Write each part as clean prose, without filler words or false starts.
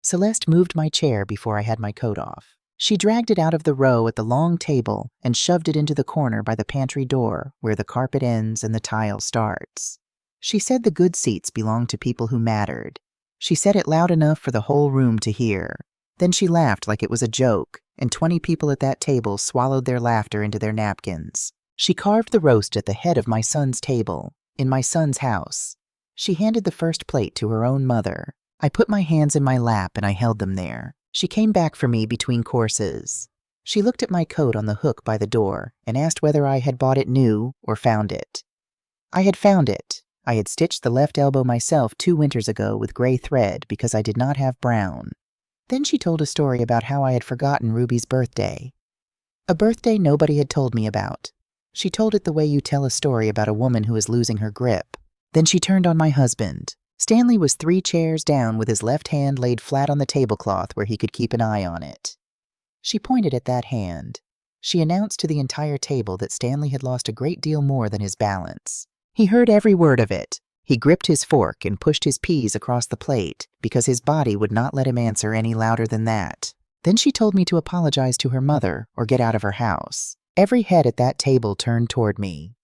Celeste moved my chair before I had my coat off. She dragged it out of the row at the long table and shoved it into the corner by the pantry door where the carpet ends and the tile starts. She said the good seats belonged to people who mattered. She said it loud enough for the whole room to hear. Then she laughed like it was a joke, and 20 people at that table swallowed their laughter into their napkins. She carved the roast at the head of my son's table, in my son's house. She handed the first plate to her own mother. I put my hands in my lap and I held them there. She came back for me between courses. She looked at my coat on the hook by the door and asked whether I had bought it new or found it. I had found it. I had stitched the left elbow myself 2 winters ago with gray thread because I did not have brown. Then she told a story about how I had forgotten Ruby's birthday. A birthday nobody had told me about. She told it the way you tell a story about a woman who is losing her grip. Then she turned on my husband. Stanley was 3 chairs down with his left hand laid flat on the tablecloth where he could keep an eye on it. She pointed at that hand. She announced to the entire table that Stanley had lost a great deal more than his balance. He heard every word of it. He gripped his fork and pushed his peas across the plate because his body would not let him answer any louder than that. Then she told me to apologize to her mother or get out of her house. Every head at that table turned toward me.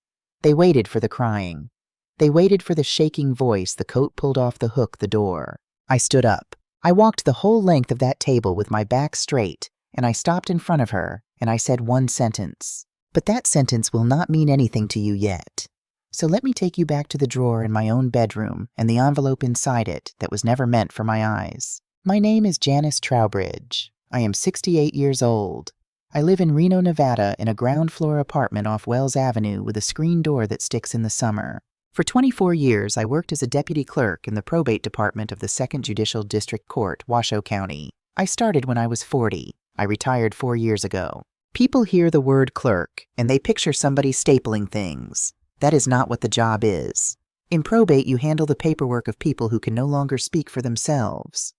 They waited for the crying. They waited for the shaking voice the coat pulled off the hook the door. I stood up. I walked the whole length of that table with my back straight, and I stopped in front of her, and I said one sentence. But that sentence will not mean anything to you yet. So let me take you back to the drawer in my own bedroom and the envelope inside it that was never meant for my eyes. My name is Janice Trowbridge. I am 68 years old. I live in Reno, Nevada in a ground-floor apartment off Wells Avenue with a screen door that sticks in the summer. For 24 years, I worked as a deputy clerk in the probate department of the 2nd Judicial District Court, Washoe County. I started when I was 40. I retired 4 years ago. People hear the word clerk, and they picture somebody stapling things. That is not what the job is. In probate, you handle the paperwork of people who can no longer speak for themselves.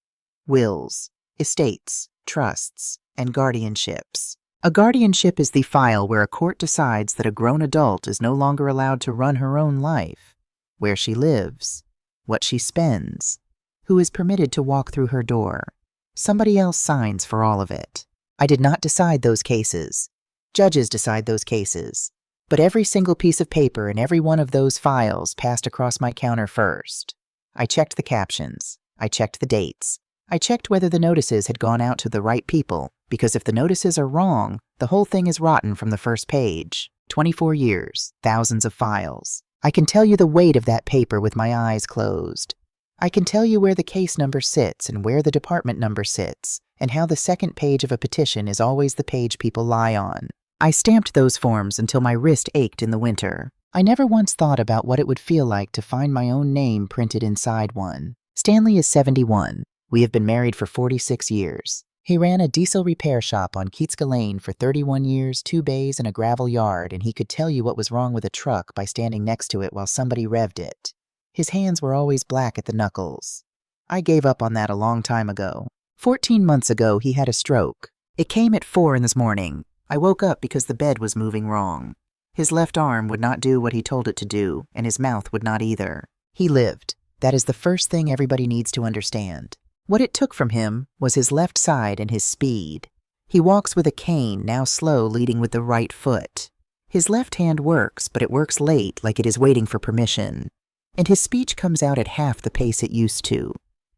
Wills, estates, trusts, and guardianships. A guardianship is the file where a court decides that a grown adult is no longer allowed to run her own life, where she lives, what she spends, who is permitted to walk through her door. Somebody else signs for all of it. I did not decide those cases. Judges decide those cases. But every single piece of paper in every one of those files passed across my counter first. I checked the captions. I checked the dates. I checked whether the notices had gone out to the right people, because if the notices are wrong, the whole thing is rotten from the first page. 24 years, thousands of files. I can tell you the weight of that paper with my eyes closed. I can tell you where the case number sits and where the department number sits, and how the second page of a petition is always the page people lie on. I stamped those forms until my wrist ached in the winter. I never once thought about what it would feel like to find my own name printed inside one. Stanley is 71. We have been married for 46 years. He ran a diesel repair shop on Keatska Lane for 31 years, 2 bays, and a gravel yard, and he could tell you what was wrong with a truck by standing next to it while somebody revved it. His hands were always black at the knuckles. I gave up on that a long time ago. 14 months ago, he had a stroke. It came at 4 in the morning. I woke up because the bed was moving wrong. His left arm would not do what he told it to do, and his mouth would not either. He lived. That is the first thing everybody needs to understand. What it took from him was his left side and his speed. He walks with a cane, now slow, leading with the right foot. His left hand works, but it works late, like it is waiting for permission. And his speech comes out at half the pace it used to.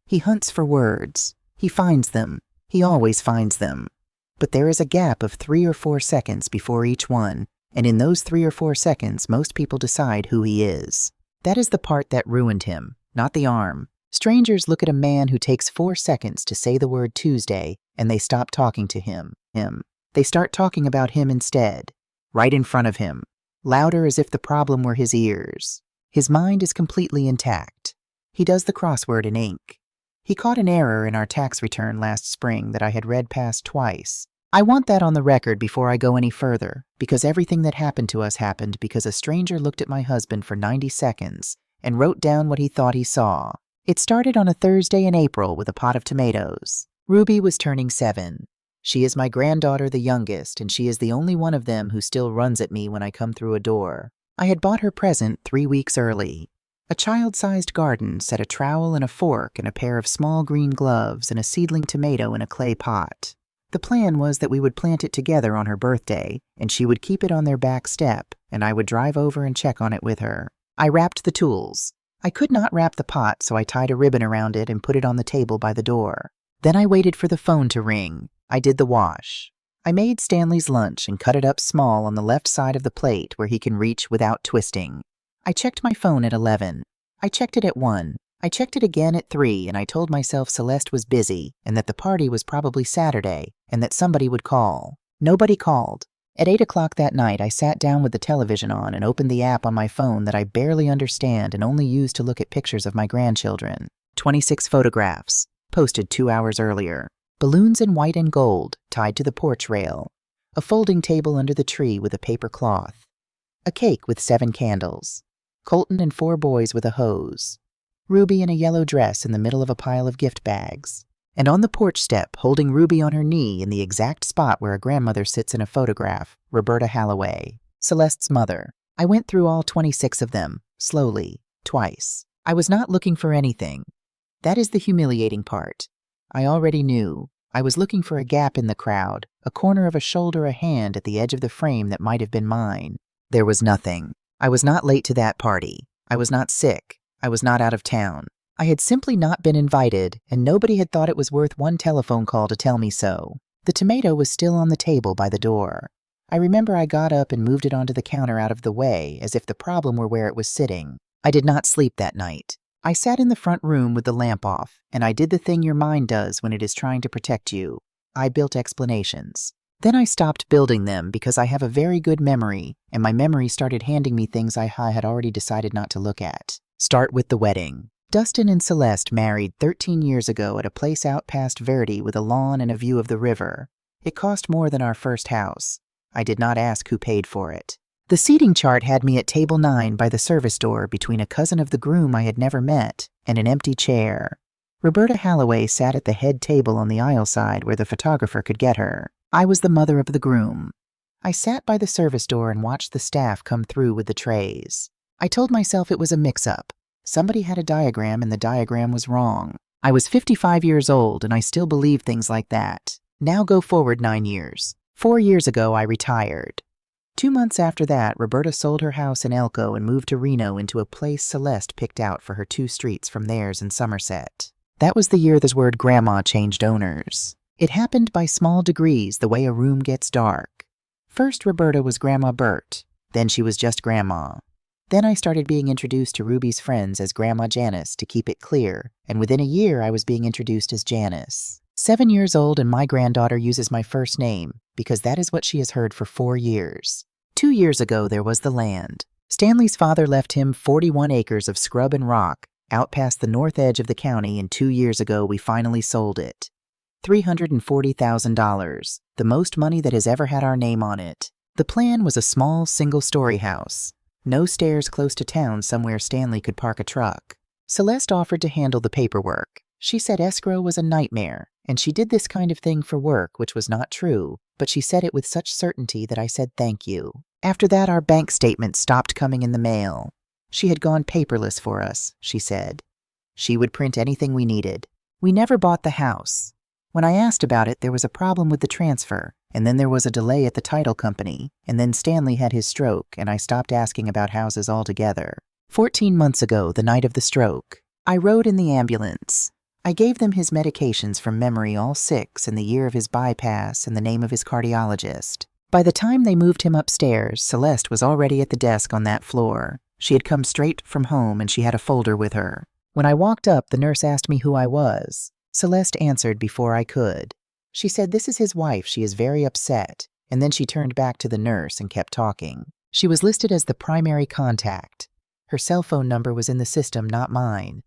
He hunts for words. He finds them. He always finds them. But there is a gap of 3 or 4 seconds before each one, and in those 3 or 4 seconds, most people decide who he is. That is the part that ruined him, not the arm. Strangers look at a man who takes 4 seconds to say the word Tuesday, and they stop talking to him. They start talking about him instead, right in front of him, louder as if the problem were his ears. His mind is completely intact. He does the crossword in ink. He caught an error in our tax return last spring that I had read past twice. I want that on the record before I go any further, because everything that happened to us happened because a stranger looked at my husband for 90 seconds and wrote down what he thought he saw. It started on a Thursday in April with a pot of tomatoes. Ruby was turning 7. She is my granddaughter, the youngest, and she is the only one of them who still runs at me when I come through a door. I had bought her present 3 weeks early. A child-sized garden set a trowel and a fork and a pair of small green gloves and a seedling tomato in a clay pot. The plan was that we would plant it together on her birthday, and she would keep it on their back step, and I would drive over and check on it with her. I wrapped the tools. I could not wrap the pot, so I tied a ribbon around it and put it on the table by the door. Then I waited for the phone to ring. I did the wash. I made Stanley's lunch and cut it up small on the left side of the plate where he can reach without twisting. I checked my phone at 11. I checked it at 1. I checked it again at 3, and I told myself Celeste was busy and that the party was probably Saturday and that somebody would call. Nobody called. At 8 o'clock that night, I sat down with the television on and opened the app on my phone that I barely understand and only use to look at pictures of my grandchildren. 26 photographs, posted 2 hours earlier. Balloons in white and gold tied to the porch rail. A folding table under the tree with a paper cloth. A cake with 7 candles. Colton and 4 boys with a hose. Ruby in a yellow dress in the middle of a pile of gift bags. And on the porch step, holding Ruby on her knee in the exact spot where a grandmother sits in a photograph, Roberta Halloway, Celeste's mother. I went through all 26 of them, slowly, twice. I was not looking for anything. That is the humiliating part. I already knew. I was looking for a gap in the crowd, a corner of a shoulder, a hand at the edge of the frame that might have been mine. There was nothing. I was not late to that party. I was not sick. I was not out of town. I had simply not been invited, and nobody had thought it was worth one telephone call to tell me so. The tomato was still on the table by the door. I remember I got up and moved it onto the counter out of the way, as if the problem were where it was sitting. I did not sleep that night. I sat in the front room with the lamp off, and I did the thing your mind does when it is trying to protect you. I built explanations. Then I stopped building them because I have a very good memory, and my memory started handing me things I had already decided not to look at. Start with the wedding. Dustin and Celeste married 13 years ago at a place out past Verdi with a lawn and a view of the river. It cost more than our first house. I did not ask who paid for it. The seating chart had me at table 9 by the service door between a cousin of the groom I had never met and an empty chair. Roberta Halloway sat at the head table on the aisle side where the photographer could get her. I was the mother of the groom. I sat by the service door and watched the staff come through with the trays. I told myself it was a mix-up. Somebody had a diagram and the diagram was wrong. I was 55 years old and I still believed things like that. Now go forward 9 years. 4 years ago, I retired. 2 months after that, Roberta sold her house in Elko and moved to Reno into a place Celeste picked out for her 2 streets from theirs in Somerset. That was the year the word grandma changed owners. It happened by small degrees the way a room gets dark. First, Roberta was Grandma Bert. Then she was just Grandma. Then I started being introduced to Ruby's friends as Grandma Janice to keep it clear, and within a year I was being introduced as Janice. 7 years old and my granddaughter uses my first name because that is what she has heard for 4 years. 2 years ago there was the land. Stanley's father left him 41 acres of scrub and rock out past the north edge of the county, and 2 years ago we finally sold it. $340,000, the most money that has ever had our name on it. The plan was a small single-story house. No stairs close to town somewhere Stanley could park a truck. Celeste offered to handle the paperwork. She said escrow was a nightmare, and she did this kind of thing for work, which was not true, but she said it with such certainty that I said thank you. After that, our bank statements stopped coming in the mail. She had gone paperless for us, she said. She would print anything we needed. We never bought the house. When I asked about it, there was a problem with the transfer, and then there was a delay at the title company, and then Stanley had his stroke, and I stopped asking about houses altogether. 14 months ago, the night of the stroke, I rode in the ambulance. I gave them his medications from memory, all 6, and the year of his bypass and the name of his cardiologist. By the time they moved him upstairs, Celeste was already at the desk on that floor. She had come straight from home, and she had a folder with her. When I walked up, the nurse asked me who I was. Celeste answered before I could. She said, "This is his wife. She is very upset." And then she turned back to the nurse and kept talking. She was listed as the primary contact. Her cell phone number was in the system, not mine.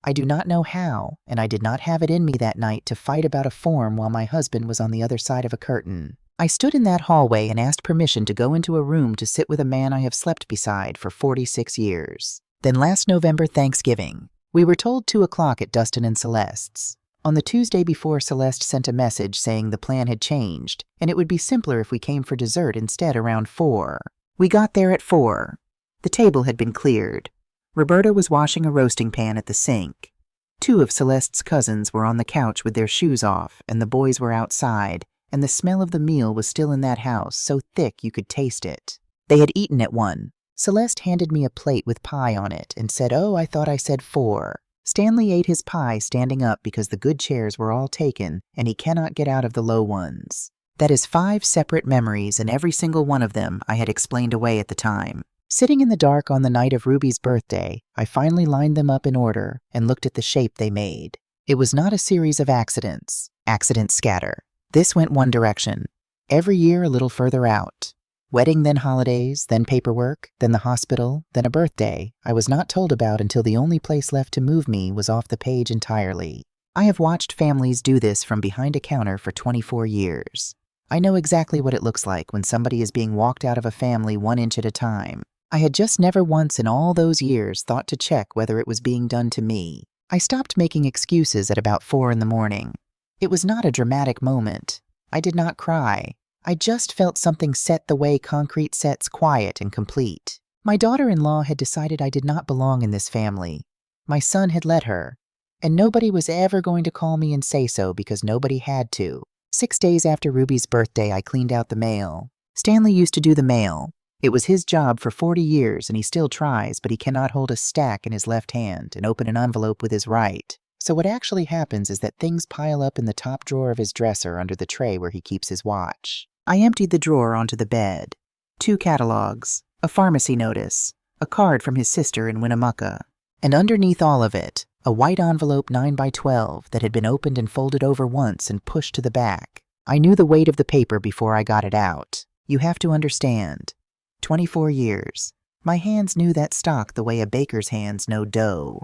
I do not know how, and I did not have it in me that night to fight about a form while my husband was on the other side of a curtain. I stood in that hallway and asked permission to go into a room to sit with a man I have slept beside for 46 years. Then last November, Thanksgiving, we were told 2 o'clock at Dustin and Celeste's. On the Tuesday before, Celeste sent a message saying the plan had changed, and it would be simpler if we came for dessert instead around 4. We got there at 4. The table had been cleared. Roberta was washing a roasting pan at the sink. Two of Celeste's cousins were on the couch with their shoes off, and the boys were outside, and the smell of the meal was still in that house, so thick you could taste it. They had eaten at 1. Celeste handed me a plate with pie on it and said, "Oh, I thought I said 4. Stanley ate his pie standing up because the good chairs were all taken and he cannot get out of the low ones. That is 5 separate memories, and every single one of them I had explained away at the time. Sitting in the dark on the night of Ruby's birthday, I finally lined them up in order and looked at the shape they made. It was not a series of accidents. Accidents scatter. This went one direction. Every year a little further out. Wedding, then holidays, then paperwork, then the hospital, then a birthday I was not told about until the only place left to move me was off the page entirely. I have watched families do this from behind a counter for 24 years. I know exactly what it looks like when somebody is being walked out of a family 1 inch at a time. I had just never once in all those years thought to check whether it was being done to me. I stopped making excuses at about 4 in the morning. It was not a dramatic moment. I did not cry. I just felt something set the way concrete sets, quiet and complete. My daughter-in-law had decided I did not belong in this family. My son had let her. And nobody was ever going to call me and say so because nobody had to. 6 days after Ruby's birthday, I cleaned out the mail. Stanley used to do the mail. It was his job for 40 years, and he still tries, but he cannot hold a stack in his left hand and open an envelope with his right. So what actually happens is that things pile up in the top drawer of his dresser under the tray where he keeps his watch. I emptied the drawer onto the bed. 2 catalogs, a pharmacy notice, a card from his sister in Winnemucca, and underneath all of it, a white envelope 9 by 12 that had been opened and folded over once and pushed to the back. I knew the weight of the paper before I got it out. You have to understand. 24 years. My hands knew that stock the way a baker's hands know dough.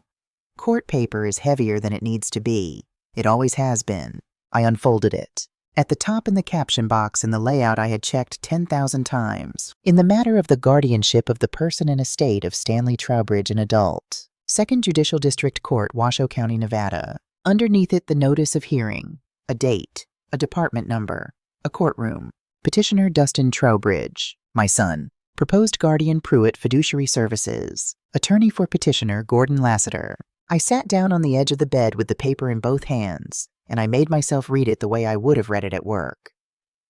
Court paper is heavier than it needs to be. It always has been. I unfolded it. At the top in the caption box in the layout I had checked 10,000 times. In the matter of the guardianship of the person and estate of Stanley Trowbridge, an adult. 2nd Judicial District Court, Washoe County, Nevada. Underneath it, the notice of hearing. A date. A department number. A courtroom. Petitioner Dustin Trowbridge. My son. Proposed guardian Pruitt Fiduciary Services. Attorney for petitioner Gordon Lassiter. I sat down on the edge of the bed with the paper in both hands, and I made myself read it the way I would have read it at work.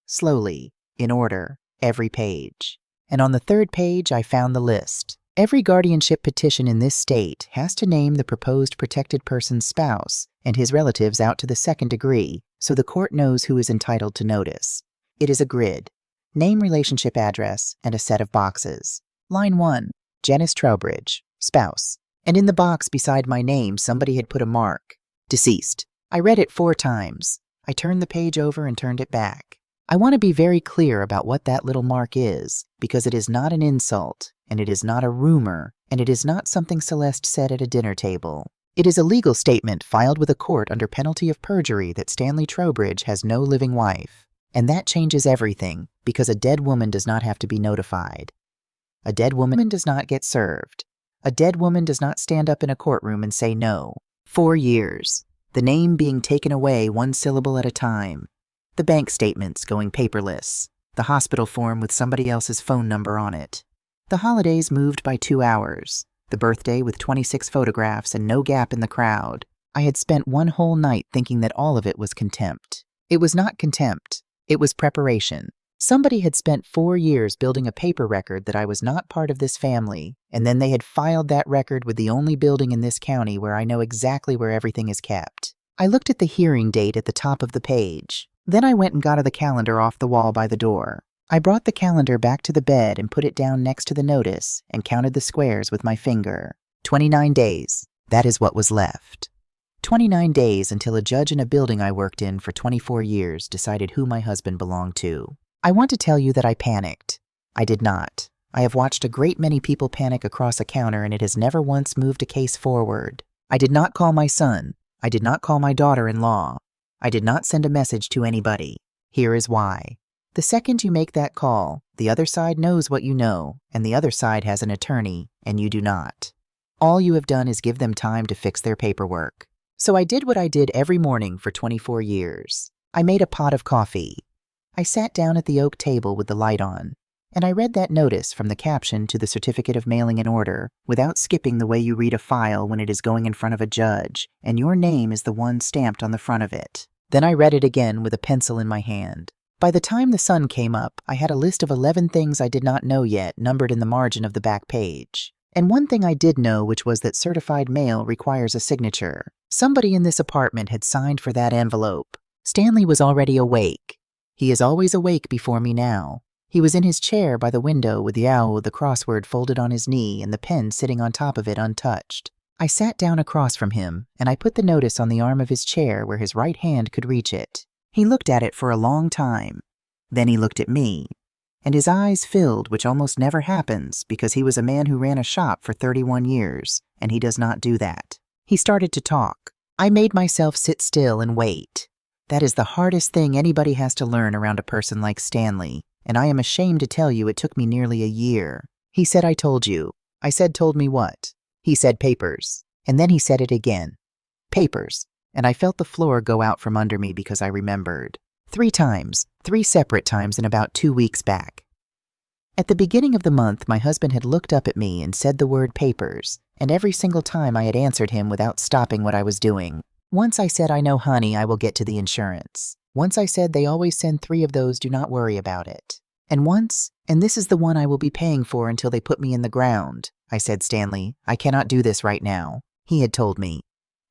Slowly, in order, every page. And on the 3rd page I found the list. Every guardianship petition in this state has to name the proposed protected person's spouse and his relatives out to the 2nd degree, so the court knows who is entitled to notice. It is a grid. Name, relationship, address, and a set of boxes. Line 1, Janice Trowbridge, spouse. And in the box beside my name, somebody had put a mark. Deceased. I read it 4 times. I turned the page over and turned it back. I want to be very clear about what that little mark is, because it is not an insult, and it is not a rumor, and it is not something Celeste said at a dinner table. It is a legal statement filed with a court under penalty of perjury that Stanley Trowbridge has no living wife. And that changes everything, because a dead woman does not have to be notified. A dead woman does not get served. A dead woman does not stand up in a courtroom and say no. 4 years. The name being taken away 1 syllable at a time. The bank statements going paperless. The hospital form with somebody else's phone number on it. The holidays moved by 2 hours. The birthday with 26 photographs and no gap in the crowd. I had spent 1 whole night thinking that all of it was contempt. It was not contempt. It was preparation. Somebody had spent 4 years building a paper record that I was not part of this family, and then they had filed that record with the only building in this county where I know exactly where everything is kept. I looked at the hearing date at the top of the page. Then I went and got the calendar off the wall by the door. I brought the calendar back to the bed and put it down next to the notice and counted the squares with my finger. 29 days. That is what was left. 29 days until a judge in a building I worked in for 24 years decided who my husband belonged to. I want to tell you that I panicked. I did not. I have watched a great many people panic across a counter, and it has never once moved a case forward. I did not call my son. I did not call my daughter-in-law. I did not send a message to anybody. Here is why. The second you make that call, the other side knows what you know, and the other side has an attorney, and you do not. All you have done is give them time to fix their paperwork. So I did what I did every morning for 24 years. I made a pot of coffee. I sat down at the oak table with the light on. And I read that notice from the caption to the certificate of mailing in order, without skipping the way you read a file when it is going in front of a judge, and your name is the one stamped on the front of it. Then I read it again with a pencil in my hand. By the time the sun came up, I had a list of 11 things I did not know yet numbered in the margin of the back page. And one thing I did know, which was that certified mail requires a signature. Somebody in this apartment had signed for that envelope. Stanley was already awake. He is always awake before me now. He was in his chair by the window with the owl with the crossword folded on his knee and the pen sitting on top of it untouched. I sat down across from him, and I put the notice on the arm of his chair where his right hand could reach it. He looked at it for a long time. Then he looked at me, and his eyes filled, which almost never happens because he was a man who ran a shop for 31 years, and he does not do that. He started to talk. I made myself sit still and wait. That is the hardest thing anybody has to learn around a person like Stanley, and I am ashamed to tell you it took me nearly a year. He said, "I told you." I said, "Told me what?" He said, "Papers." And then he said it again. "Papers." And I felt the floor go out from under me because I remembered. 3 times, 3 separate times in about 2 weeks back. At the beginning of the month, my husband had looked up at me and said the word papers, and every single time I had answered him without stopping what I was doing. Once I said, "I know, honey, I will get to the insurance." Once I said, "They always send 3 of those, do not worry about it." And once, "And this is the one I will be paying for until they put me in the ground," I said, "Stanley, I cannot do this right now." He had told me.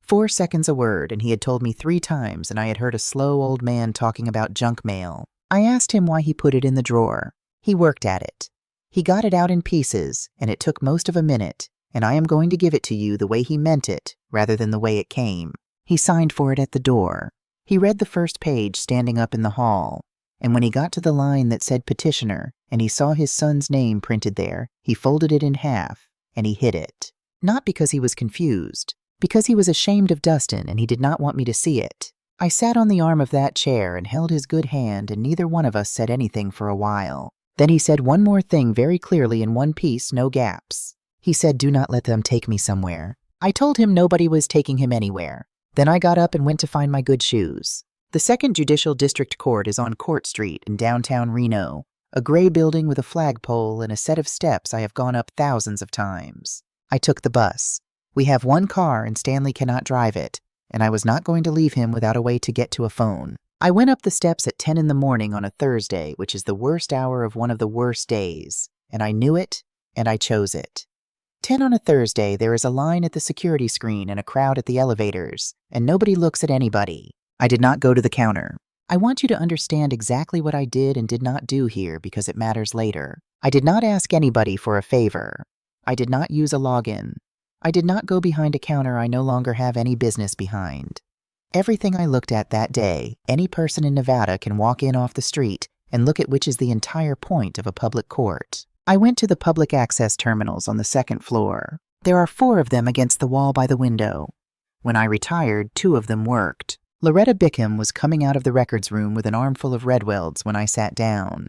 4 seconds a word, and he had told me 3 times, and I had heard a slow old man talking about junk mail. I asked him why he put it in the drawer. He worked at it. He got it out in pieces, and it took most of a minute, and I am going to give it to you the way he meant it, rather than the way it came. He signed for it at the door. He read the first page standing up in the hall, and when he got to the line that said petitioner, and he saw his son's name printed there, he folded it in half, and he hid it. Not because he was confused, because he was ashamed of Dustin and he did not want me to see it. I sat on the arm of that chair and held his good hand, and neither one of us said anything for a while. Then he said one more thing very clearly in one piece, no gaps. He said, "Do not let them take me somewhere." I told him nobody was taking him anywhere. Then I got up and went to find my good shoes. The 2nd Judicial District Court is on Court Street in downtown Reno, a gray building with a flagpole and a set of steps I have gone up thousands of times. I took the bus. We have 1 car and Stanley cannot drive it, and I was not going to leave him without a way to get to a phone. I went up the steps at 10 in the morning on a Thursday, which is the worst hour of one of the worst days, and I knew it, and I chose it. 10 on a Thursday, there is a line at the security screen and a crowd at the elevators, and nobody looks at anybody. I did not go to the counter. I want you to understand exactly what I did and did not do here because it matters later. I did not ask anybody for a favor. I did not use a login. I did not go behind a counter I no longer have any business behind. Everything I looked at that day, any person in Nevada can walk in off the street and look at, which is the entire point of a public court. I went to the public access terminals on the 2nd floor. There are 4 of them against the wall by the window. When I retired, 2 of them worked. Loretta Bickham was coming out of the records room with an armful of Redwelds when I sat down.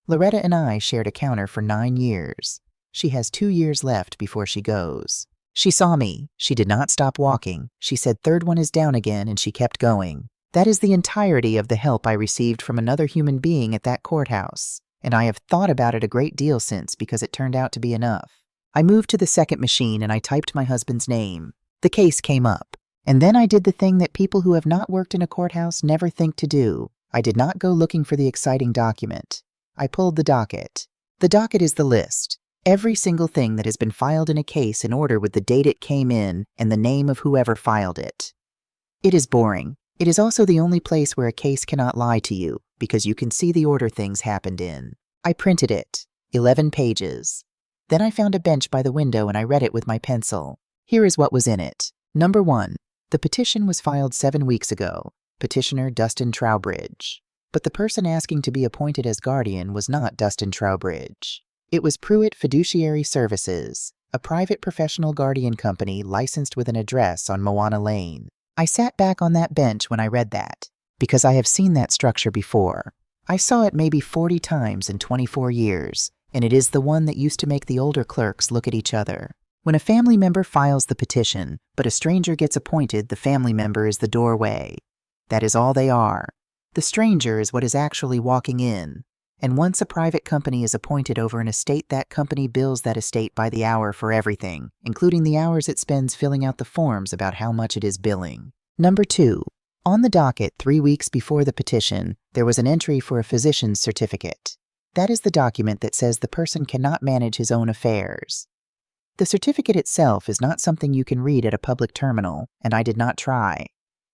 Loretta and I shared a counter for 9 years. She has 2 years left before she goes. She saw me. She did not stop walking. She said, "Third one is down again," and she kept going. That is the entirety of the help I received from another human being at that courthouse, and I have thought about it a great deal since because it turned out to be enough. I moved to the 2nd machine and I typed my husband's name. The case came up. And then I did the thing that people who have not worked in a courthouse never think to do. I did not go looking for the exciting document. I pulled the docket. The docket is the list. Every single thing that has been filed in a case in order with the date it came in and the name of whoever filed it. It is boring. It is also the only place where a case cannot lie to you because you can see the order things happened in. I printed it. 11 pages. Then I found a bench by the window and I read it with my pencil. Here is what was in it. Number 1. The petition was filed 7 weeks ago. Petitioner Dustin Trowbridge. But the person asking to be appointed as guardian was not Dustin Trowbridge. It was Pruitt Fiduciary Services, a private professional guardian company licensed with an address on Moana Lane. I sat back on that bench when I read that, because I have seen that structure before. I saw it maybe 40 times in 24 years, and it is the one that used to make the older clerks look at each other. When a family member files the petition, but a stranger gets appointed, the family member is the doorway. That is all they are. The stranger is what is actually walking in, And once a private company is appointed over an estate, that company bills that estate by the hour for everything, including the hours it spends filling out the forms about how much it is billing. Number 2. On the docket 3 weeks before the petition, there was an entry for a physician's certificate. That is the document that says the person cannot manage his own affairs. The certificate itself is not something you can read at a public terminal, and I did not try.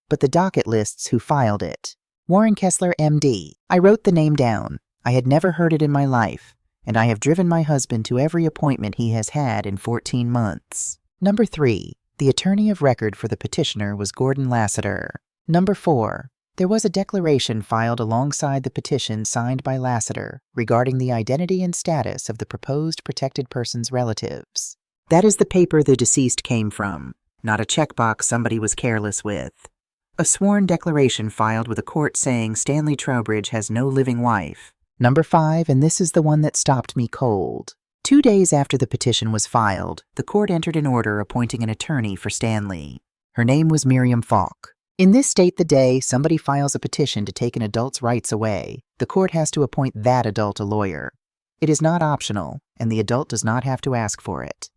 But the docket lists who filed it. Warren Kessler, MD. I wrote the name down. I had never heard it in my life, and I have driven my husband to every appointment he has had in 14 months. Number 3. The attorney of record for the petitioner was Gordon Lassiter. Number 4. There was a declaration filed alongside the petition signed by Lassiter regarding the identity and status of the proposed protected person's relatives. That is the paper the deceased came from, not a checkbox somebody was careless with. A sworn declaration filed with a court saying Stanley Trowbridge has no living wife. Number 5, and this is the one that stopped me cold. 2 days after the petition was filed, the court entered an order appointing an attorney for Stanley. Her name was Miriam Falk. In this state, the day somebody files a petition to take an adult's rights away, the court has to appoint that adult a lawyer. It is not optional, and the adult does not have to ask for it.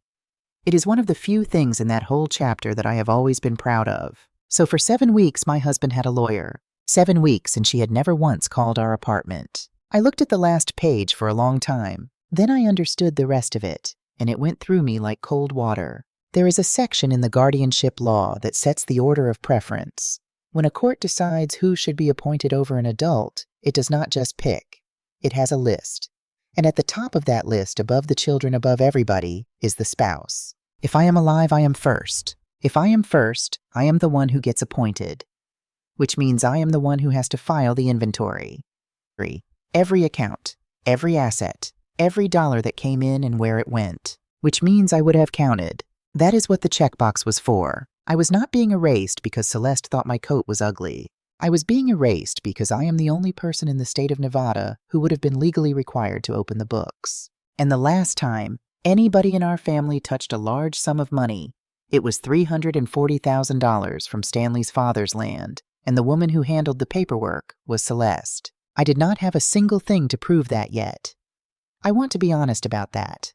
It is one of the few things in that whole chapter that I have always been proud of. So for 7 weeks, my husband had a lawyer. 7 weeks, and she had never once called our apartment. I looked at the last page for a long time. Then I understood the rest of it, and it went through me like cold water. There is a section in the guardianship law that sets the order of preference. When a court decides who should be appointed over an adult, it does not just pick. It has a list. And at the top of that list, above the children, above everybody, is the spouse. If I am alive, I am first. If I am first, I am the one who gets appointed, which means I am the one who has to file the inventory. Every account, every asset, every dollar that came in and where it went, which means I would have counted. That is what the checkbox was for. I was not being erased because Celeste thought my coat was ugly. I was being erased because I am the only person in the state of Nevada who would have been legally required to open the books. And the last time anybody in our family touched a large sum of money, it was $340,000 from Stanley's father's land, and the woman who handled the paperwork was Celeste. I did not have a single thing to prove that yet. I want to be honest about that.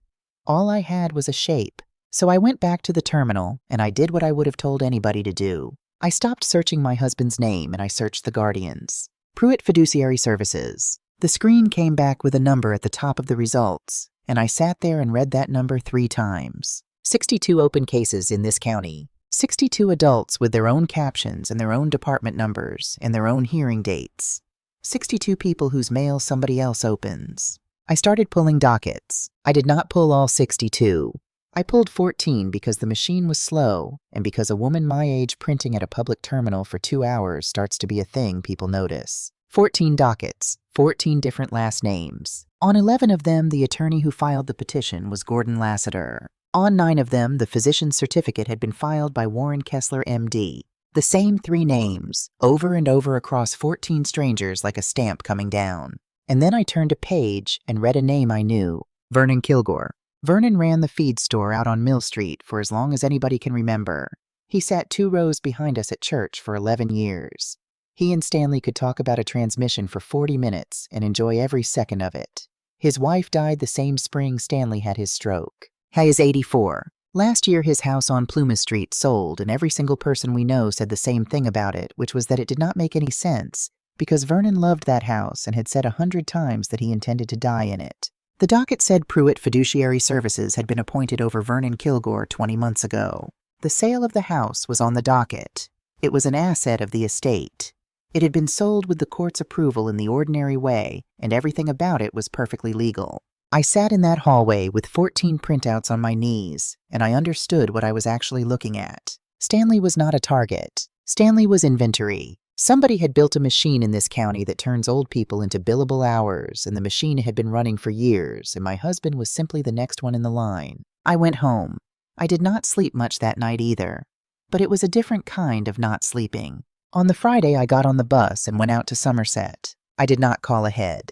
All I had was a shape. So I went back to the terminal, and I did what I would have told anybody to do. I stopped searching my husband's name, and I searched the guardians. Pruitt Fiduciary Services. The screen came back with a number at the top of the results, and I sat there and read that number 3 times. 62 open cases in this county. 62 adults with their own captions and their own department numbers and their own hearing dates. 62 people whose mail somebody else opens. I started pulling dockets. I did not pull all 62. I pulled 14 because the machine was slow and because a woman my age printing at a public terminal for 2 hours starts to be a thing people notice. 14 dockets, 14 different last names. On 11 of them, the attorney who filed the petition was Gordon Lassiter. On 9 of them, the physician's certificate had been filed by Warren Kessler, MD. The same 3 names, over and over across 14 strangers like a stamp coming down. And then I turned a page and read a name I knew, Vernon Kilgore. Vernon ran the feed store out on Mill Street for as long as anybody can remember. He sat 2 rows behind us at church for 11 years. He and Stanley could talk about a transmission for 40 minutes and enjoy every second of it. His wife died the same spring Stanley had his stroke. He is 84. Last year, his house on Plumas Street sold, and every single person we know said the same thing about it, which was that it did not make any sense, because Vernon loved that house and had said 100 times that he intended to die in it. The docket said Pruitt Fiduciary Services had been appointed over Vernon Kilgore 20 months ago. The sale of the house was on the docket. It was an asset of the estate. It had been sold with the court's approval in the ordinary way, and everything about it was perfectly legal. I sat in that hallway with 14 printouts on my knees, and I understood what I was actually looking at. Stanley was not a target. Stanley was inventory. Somebody had built a machine in this county that turns old people into billable hours, and the machine had been running for years, and my husband was simply the next one in the line. I went home. I did not sleep much that night either, but it was a different kind of not sleeping. On the Friday, I got on the bus and went out to Somerset. I did not call ahead.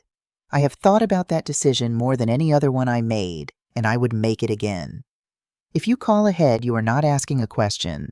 I have thought about that decision more than any other one I made, and I would make it again. If you call ahead, you are not asking a question.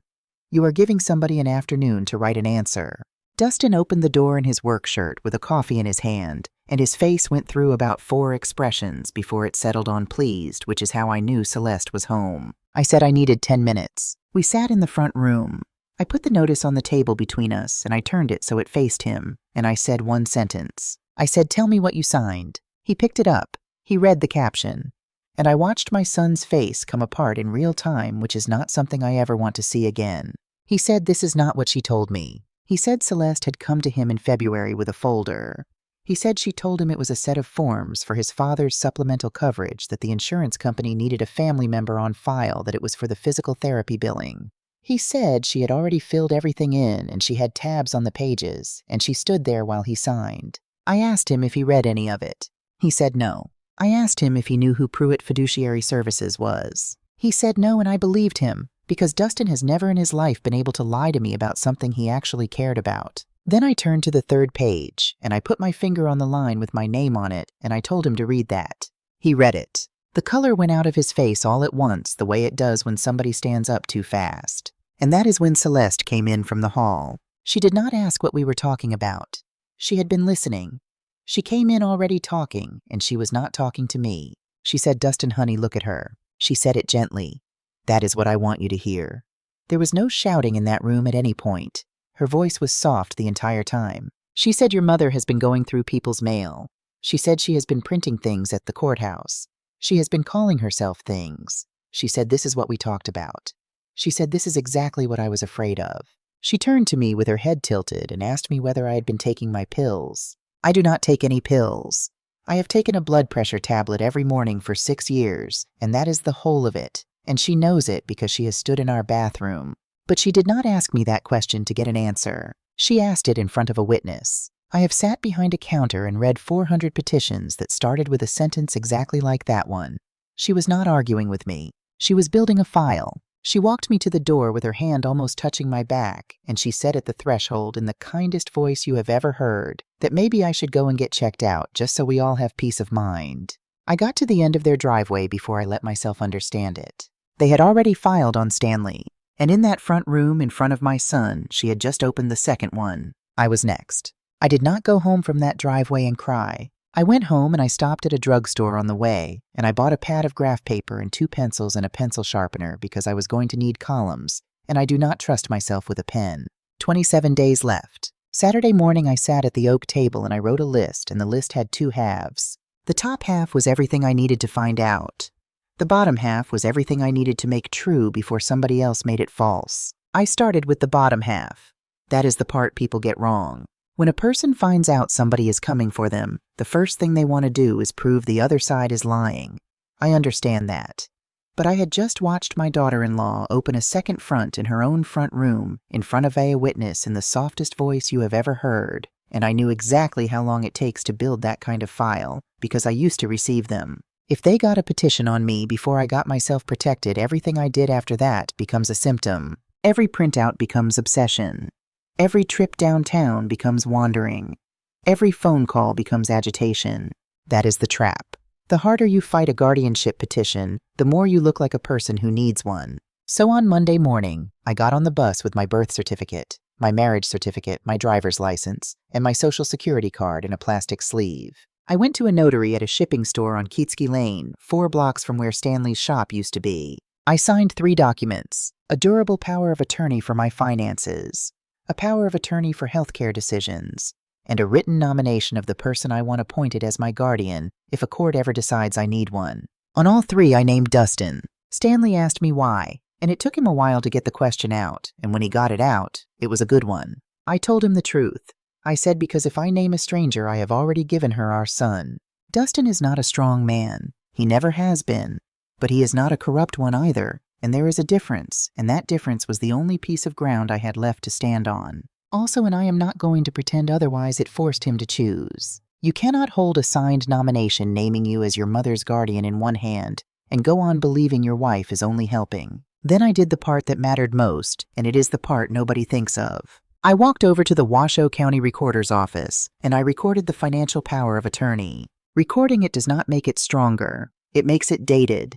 You are giving somebody an afternoon to write an answer. Dustin opened the door in his work shirt with a coffee in his hand and his face went through about 4 expressions before it settled on pleased, which is how I knew Celeste was home. I said I needed 10 minutes. We sat in the front room. I put the notice on the table between us, and I turned it so it faced him, and I said one sentence. I said, "Tell me what you signed." He picked it up. He read the caption. And I watched my son's face come apart in real time, which is not something I ever want to see again. He said, "This is not what she told me." He said Celeste had come to him in February with a folder. He said she told him it was a set of forms for his father's supplemental coverage, that the insurance company needed a family member on file, that it was for the physical therapy billing. He said she had already filled everything in and she had tabs on the pages, and she stood there while he signed. I asked him if he read any of it. He said no. I asked him if he knew who Pruitt Fiduciary Services was. He said no, and I believed him, because Dustin has never in his life been able to lie to me about something he actually cared about. Then I turned to the 3rd page, and I put my finger on the line with my name on it, and I told him to read that. He read it. The color went out of his face all at once, the way it does when somebody stands up too fast. And that is when Celeste came in from the hall. She did not ask what we were talking about. She had been listening. She came in already talking, and she was not talking to me. She said, "Dustin, honey, look at her." She said it gently. "That is what I want you to hear." There was no shouting in that room at any point. Her voice was soft the entire time. She said, "Your mother has been going through people's mail." She said she has been printing things at the courthouse. She has been calling herself things. She said, "This is what we talked about." She said, "This is exactly what I was afraid of." She turned to me with her head tilted and asked me whether I had been taking my pills. I do not take any pills. I have taken a blood pressure tablet every morning for 6 years, and that is the whole of it, and she knows it because she has stood in our bathroom. But she did not ask me that question to get an answer. She asked it in front of a witness. I have sat behind a counter and read 400 petitions that started with a sentence exactly like that one. She was not arguing with me. She was building a file. She walked me to the door with her hand almost touching my back, and she said at the threshold in the kindest voice you have ever heard that maybe I should go and get checked out just so we all have peace of mind. I got to the end of their driveway before I let myself understand it. They had already filed on Stanley, and in that front room in front of my son, she had just opened the second one. I was next. I did not go home from that driveway and cry. I went home and I stopped at a drugstore on the way, and I bought a pad of graph paper and 2 pencils and a pencil sharpener because I was going to need columns, and I do not trust myself with a pen. 27 days left. Saturday morning I sat at the oak table and I wrote a list, and the list had 2 halves. The top half was everything I needed to find out. The bottom half was everything I needed to make true before somebody else made it false. I started with the bottom half. That is the part people get wrong. When a person finds out somebody is coming for them, the first thing they want to do is prove the other side is lying. I understand that. But I had just watched my daughter-in-law open a second front in her own front room in front of a witness in the softest voice you have ever heard, and I knew exactly how long it takes to build that kind of file because I used to receive them. If they got a petition on me before I got myself protected, everything I did after that becomes a symptom. Every printout becomes obsession. Every trip downtown becomes wandering. Every phone call becomes agitation. That is the trap. The harder you fight a guardianship petition, the more you look like a person who needs one. So on Monday morning, I got on the bus with my birth certificate, my marriage certificate, my driver's license, and my social security card in a plastic sleeve. I went to a notary at a shipping store on Keatskey Lane, 4 blocks from where Stanley's shop used to be. I signed 3 documents: a durable power of attorney for my finances, a power of attorney for healthcare decisions, and a written nomination of the person I want appointed as my guardian if a court ever decides I need one. On all 3, I named Dustin. Stanley asked me why, and it took him a while to get the question out, and when he got it out, it was a good one. I told him the truth. I said because if I name a stranger, I have already given her our son. Dustin is not a strong man. He never has been. But he is not a corrupt one either. And there is a difference, and that difference was the only piece of ground I had left to stand on. Also, and I am not going to pretend otherwise, it forced him to choose. You cannot hold a signed nomination naming you as your mother's guardian in one hand and go on believing your wife is only helping. Then I did the part that mattered most, and it is the part nobody thinks of. I walked over to the Washoe County Recorder's office, and I recorded the financial power of attorney. Recording it does not make it stronger. It makes it dated.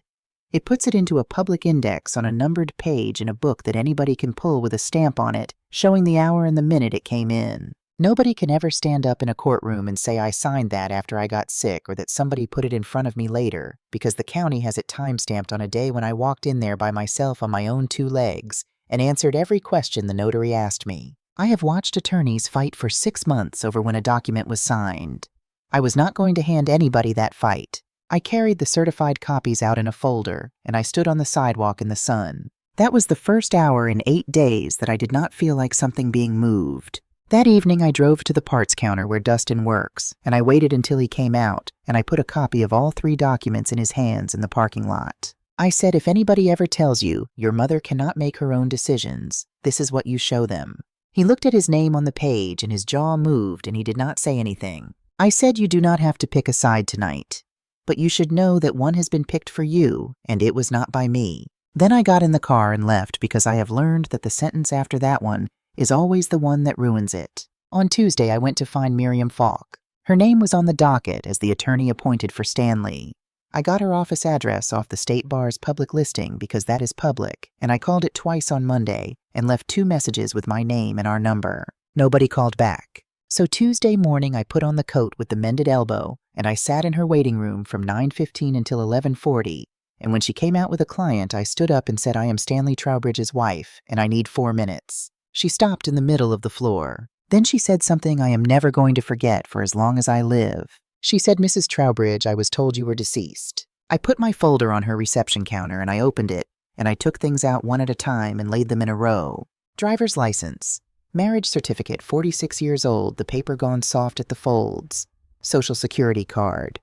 It puts it into a public index on a numbered page in a book that anybody can pull with a stamp on it, showing the hour and the minute it came in. Nobody can ever stand up in a courtroom and say I signed that after I got sick or that somebody put it in front of me later, because the county has it time-stamped on a day when I walked in there by myself on my own 2 legs and answered every question the notary asked me. I have watched attorneys fight for 6 months over when a document was signed. I was not going to hand anybody that fight. I carried the certified copies out in a folder, and I stood on the sidewalk in the sun. That was the first hour in 8 days that I did not feel like something being moved. That evening I drove to the parts counter where Dustin works, and I waited until he came out, and I put a copy of all 3 documents in his hands in the parking lot. I said, if anybody ever tells you your mother cannot make her own decisions, this is what you show them. He looked at his name on the page and his jaw moved and he did not say anything. I said, you do not have to pick a side tonight, but you should know that one has been picked for you, and it was not by me. Then I got in the car and left because I have learned that the sentence after that one is always the one that ruins it. On Tuesday, I went to find Miriam Falk. Her name was on the docket as the attorney appointed for Stanley. I got her office address off the State Bar's public listing because that is public, and I called it twice on Monday and left 2 messages with my name and our number. Nobody called back. So Tuesday morning, I put on the coat with the mended elbow, and I sat in her waiting room from 9:15 until 11:40. And when she came out with a client, I stood up and said, I am Stanley Trowbridge's wife, and I need 4 minutes. She stopped in the middle of the floor. Then she said something I am never going to forget for as long as I live. She said, Mrs. Trowbridge, I was told you were deceased. I put my folder on her reception counter and I opened it, and I took things out one at a time and laid them in a row. Driver's license. Marriage certificate, 46 years old, the paper gone soft at the folds. Social Security card.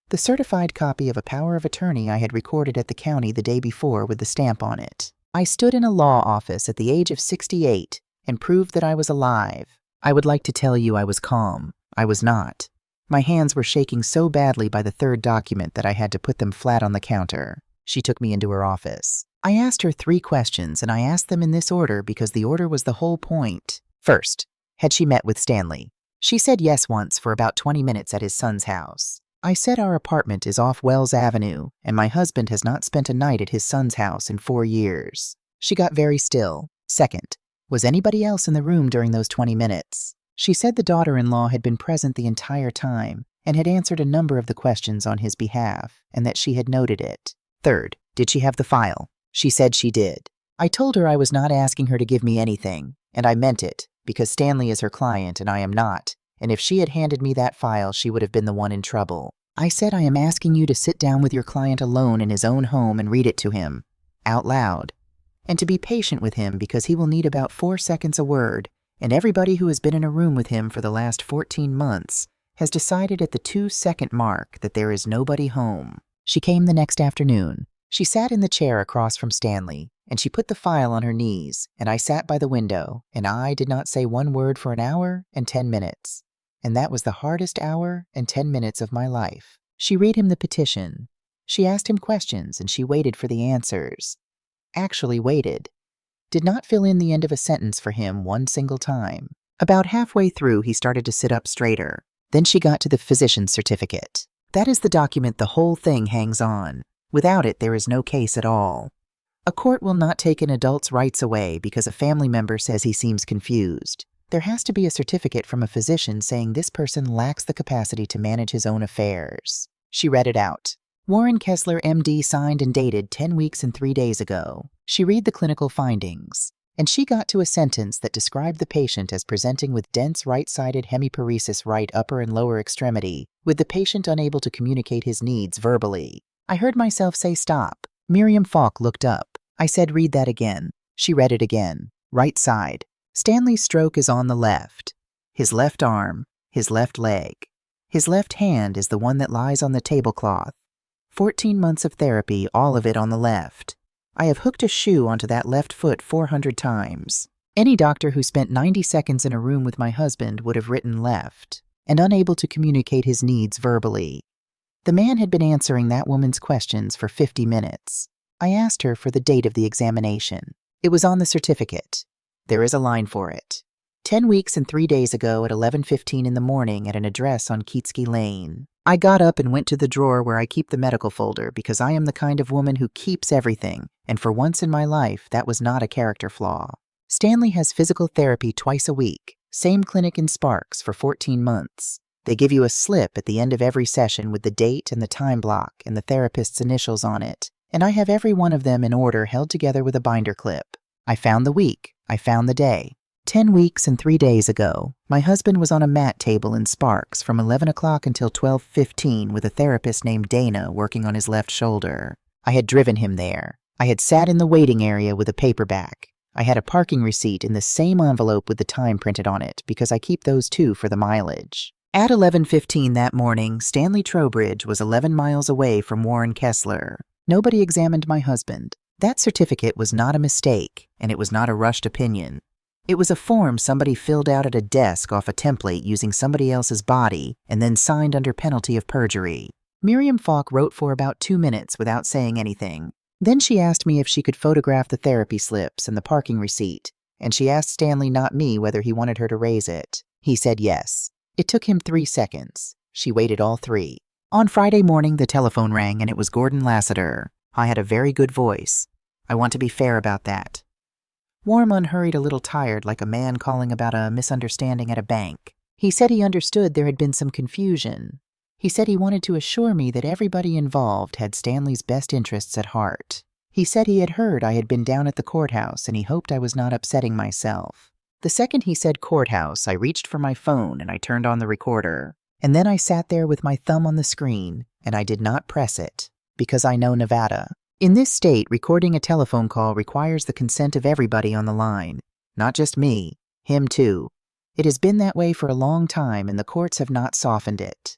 The certified copy of a power of attorney I had recorded at the county the day before with the stamp on it. I stood in a law office at the age of 68 and proved that I was alive. I would like to tell you I was calm. I was not. My hands were shaking so badly by the 3rd document that I had to put them flat on the counter. She took me into her office. I asked her 3 questions, and I asked them in this order because the order was the whole point. First, had she met with Stanley? She said yes once for about 20 minutes at his son's house. I said our apartment is off Wells Avenue, and my husband has not spent a night at his son's house in 4 years. She got very still. Second, was anybody else in the room during those 20 minutes? She said the daughter-in-law had been present the entire time and had answered a number of the questions on his behalf, and that she had noted it. Third, did she have the file? She said she did. I told her I was not asking her to give me anything, and I meant it, because Stanley is her client and I am not, and if she had handed me that file, she would have been the one in trouble. I said, I am asking you to sit down with your client alone in his own home and read it to him, out loud, and to be patient with him because he will need about 4 seconds a word, and everybody who has been in a room with him for the last 14 months has decided at the 2-second mark that there is nobody home. She came the next afternoon. She sat in the chair across from Stanley, and she put the file on her knees, and I sat by the window, and I did not say one word for an hour and 10 minutes. And that was the hardest hour and 10 minutes of my life. She read him the petition. She asked him questions, and she waited for the answers. Actually waited. Did not fill in the end of a sentence for him one single time. About halfway through, he started to sit up straighter. Then she got to the physician's certificate. That is the document the whole thing hangs on. Without it, there is no case at all. A court will not take an adult's rights away because a family member says he seems confused. There has to be a certificate from a physician saying this person lacks the capacity to manage his own affairs. She read it out. Warren Kessler, MD, signed and dated 10 weeks and 3 days ago. She read the clinical findings, and she got to a sentence that described the patient as presenting with dense right-sided hemiparesis right upper and lower extremity, with the patient unable to communicate his needs verbally. I heard myself say stop. Miriam Falk looked up. I said read that again. She read it again. Right side. Stanley's stroke is on the left. His left arm, his left leg. His left hand is the one that lies on the tablecloth. 14 months of therapy, all of it on the left. I have hooked a shoe onto that left foot 400 times. Any doctor who spent 90 seconds in a room with my husband would have written left, and unable to communicate his needs verbally. The man had been answering that woman's questions for 50 minutes. I asked her for the date of the examination. It was on the certificate. There is a line for it. 10 weeks and 3 days ago at 11:15 in the morning at an address on Keatsky Lane. I got up and went to the drawer where I keep the medical folder because I am the kind of woman who keeps everything, and for once in my life, that was not a character flaw. Stanley has physical therapy twice a week, Same clinic in Sparks for 14 months. They give you a slip at the end of every session with the date and the time block and the therapist's initials on it, and I have every one of them in order held together with a binder clip. I found the week. I found the day. 10 weeks and 3 days ago, my husband was on a mat table in Sparks from 11 o'clock until 12:15 with a therapist named Dana working on his left shoulder. I had driven him there. I had sat in the waiting area with a paperback. I had a parking receipt in the same envelope with the time printed on it because I keep those too for the mileage. At 11:15 that morning, Stanley Trowbridge was 11 miles away from Warren Kessler. Nobody examined my husband. That certificate was not a mistake, and it was not a rushed opinion. It was a form somebody filled out at a desk off a template using somebody else's body and then signed under penalty of perjury. Miriam Falk wrote for about 2 minutes without saying anything. Then she asked me if she could photograph the therapy slips and the parking receipt, and she asked Stanley, not me, whether he wanted her to raise it. He said yes. It took him 3 seconds. She waited all 3. On Friday morning, the telephone rang, and it was Gordon Lassiter. I had a very good voice. I want to be fair about that. Warm unhurried, a little tired, like a man calling about a misunderstanding at a bank. He said he understood there had been some confusion. He said he wanted to assure me that everybody involved had Stanley's best interests at heart. He said he had heard I had been down at the courthouse and he hoped I was not upsetting myself. The second he said courthouse, I reached for my phone and I turned on the recorder. And then I sat there with my thumb on the screen and I did not press it because I know Nevada. In this state, recording a telephone call requires the consent of everybody on the line. Not just me, him too. It has been that way for a long time and the courts have not softened it.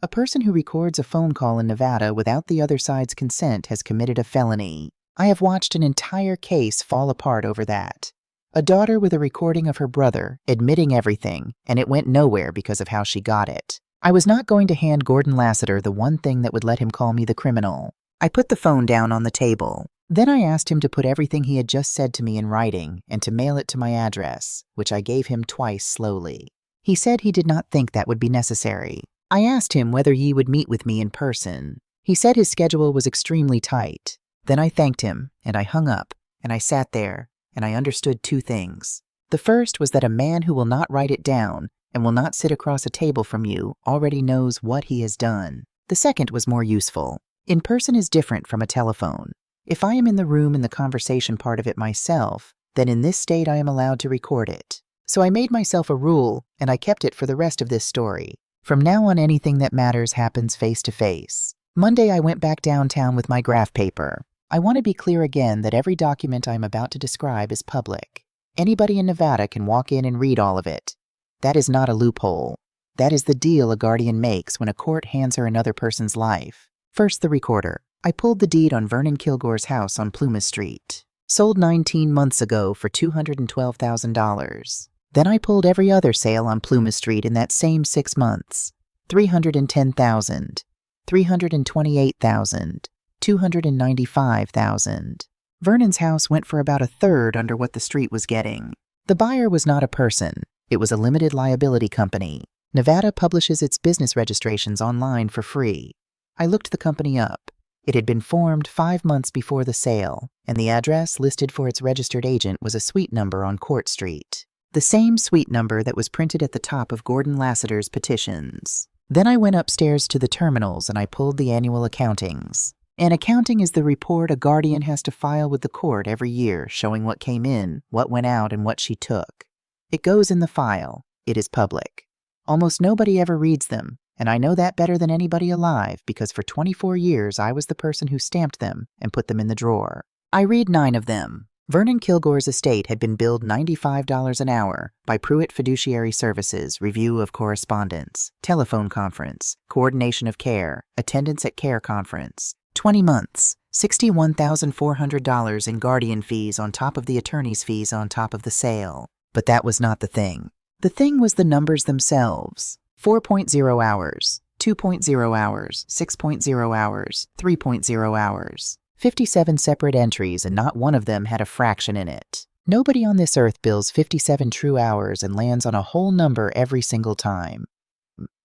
A person who records a phone call in Nevada without the other side's consent has committed a felony. I have watched an entire case fall apart over that. A daughter with a recording of her brother admitting everything, and it went nowhere because of how she got it. I was not going to hand Gordon Lassiter the one thing that would let him call me the criminal. I put the phone down on the table. Then I asked him to put everything he had just said to me in writing and to mail it to my address, which I gave him twice slowly. He said he did not think that would be necessary. I asked him whether he would meet with me in person. He said his schedule was extremely tight. Then I thanked him, and I hung up, and I sat there, and I understood 2 things. The first was that a man who will not write it down and will not sit across a table from you already knows what he has done. The second was more useful. In person is different from a telephone. If I am in the room in the conversation part of it myself, then in this state I am allowed to record it. So I made myself a rule, and I kept it for the rest of this story. From now on, anything that matters happens face to face. Monday, I went back downtown with my graph paper. I want to be clear again that every document I am about to describe is public. Anybody in Nevada can walk in and read all of it. That is not a loophole. That is the deal a guardian makes when a court hands her another person's life. First, the recorder. I pulled the deed on Vernon Kilgore's house on Plumas Street. Sold 19 months ago for $212,000. Then I pulled every other sale on Plumas Street in that same 6 months. $310,000, $328,000, $295,000. Vernon's house went for about 1/3 under what the street was getting. The buyer was not a person. It was a limited liability company. Nevada publishes its business registrations online for free. I looked the company up. It had been formed 5 months before the sale, and the address listed for its registered agent was a suite number on Court Street. The same suite number that was printed at the top of Gordon Lassiter's petitions. Then I went upstairs to the terminals and I pulled the annual accountings. An accounting is the report a guardian has to file with the court every year showing what came in, what went out, and what she took. It goes in the file. It is public. Almost nobody ever reads them, and I know that better than anybody alive because for 24 years I was the person who stamped them and put them in the drawer. I read 9 of them. Vernon Kilgore's estate had been billed $95 an hour by Pruitt Fiduciary Services, review of correspondence, telephone conference, coordination of care, attendance at care conference. 20 months, $61,400 in guardian fees on top of the attorney's fees on top of the sale. But that was not the thing. The thing was the numbers themselves. 4.0 hours, 2.0 hours, 6.0 hours, 3.0 hours. 57 separate entries, and not one of them had a fraction in it. Nobody on this earth bills 57 true hours and lands on a whole number every single time.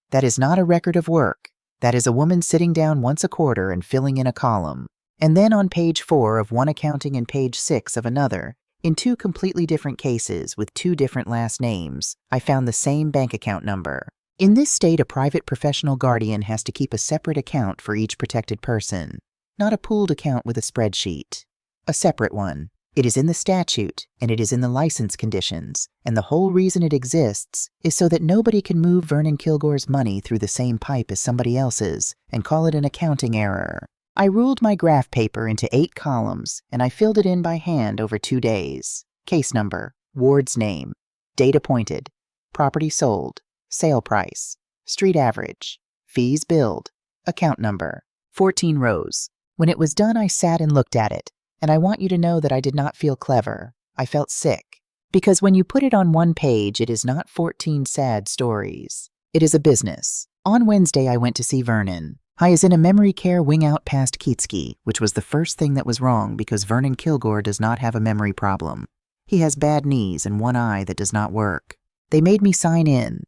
That is not a record of work. That is a woman sitting down once a quarter and filling in a column. And then on page 4 of one accounting and page 6 of another, In two completely different cases with two different last names, I found the same bank account number. In this state, a private professional guardian has to keep a separate account for each protected person, not a pooled account with a spreadsheet. A separate one. It is in the statute, and it is in the license conditions, and the whole reason it exists is so that nobody can move Vernon Kilgore's money through the same pipe as somebody else's and call it an accounting error. I ruled my graph paper into 8 columns, and I filled it in by hand over 2 days. Case number, ward's name, date appointed, property sold, sale price, street average, fees billed, account number, 14 rows. When it was done, I sat and looked at it, and I want you to know that I did not feel clever. I felt sick. Because when you put it on one page, it is not 14 sad stories. It is a business. On Wednesday, I went to see Vernon. I is in a memory care wing out past Keatski, which was the first thing that was wrong because Vernon Kilgore does not have a memory problem. He has bad knees and one eye that does not work. They made me sign in.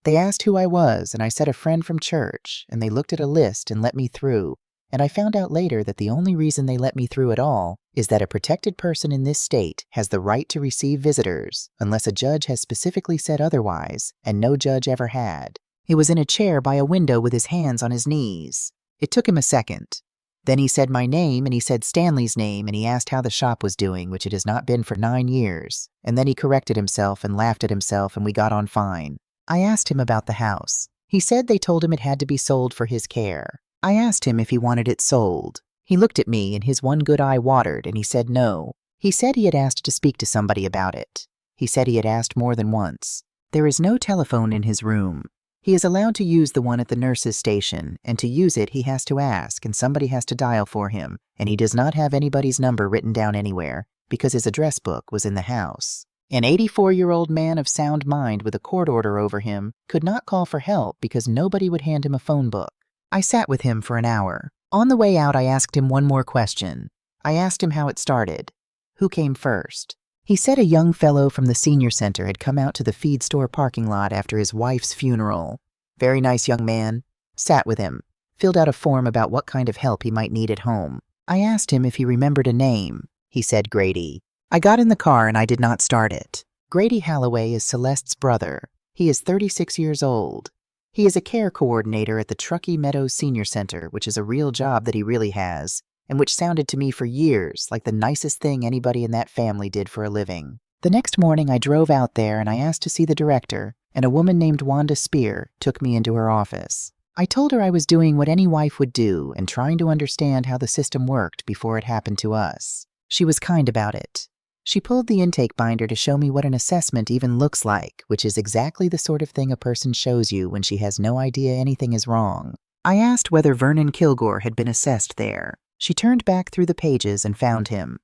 They asked who I was, and I said a friend from church, and they looked at a list and let me through. And I found out later that the only reason they let me through at all is that a protected person in this state has the right to receive visitors unless a judge has specifically said otherwise, and no judge ever had. He was in a chair by a window with his hands on his knees. It took him a second. Then he said my name, and he said Stanley's name, and he asked how the shop was doing, which it has not been for 9 years. And then he corrected himself and laughed at himself, and we got on fine. I asked him about the house. He said they told him it had to be sold for his care. I asked him if he wanted it sold. He looked at me, and his one good eye watered, and he said no. He said he had asked to speak to somebody about it. He said he had asked more than once. There is no telephone in his room. He is allowed to use the one at the nurse's station, and to use it he has to ask, and somebody has to dial for him, and he does not have anybody's number written down anywhere, because his address book was in the house. An 84-year-old man of sound mind with a court order over him could not call for help because nobody would hand him a phone book. I sat with him for an hour. On the way out, I asked him one more question. I asked him how it started. Who came first? He said a young fellow from the senior center had come out to the feed store parking lot after his wife's funeral. Very nice young man. Sat with him. Filled out a form about what kind of help he might need at home. I asked him if he remembered a name. He said Grady. I got in the car and I did not start it. Grady Halloway is Celeste's brother. He is 36 years old. He is a care coordinator at the Truckee Meadows Senior Center, which is a real job that he really has, and which sounded to me for years like the nicest thing anybody in that family did for a living. The next morning I drove out there and I asked to see the director, and a woman named Wanda Spear took me into her office. I told her I was doing what any wife would do and trying to understand how the system worked before it happened to us. She was kind about it. She pulled the intake binder to show me what an assessment even looks like, which is exactly the sort of thing a person shows you when she has no idea anything is wrong. I asked whether Vernon Kilgore had been assessed there. She turned back through the pages and found him.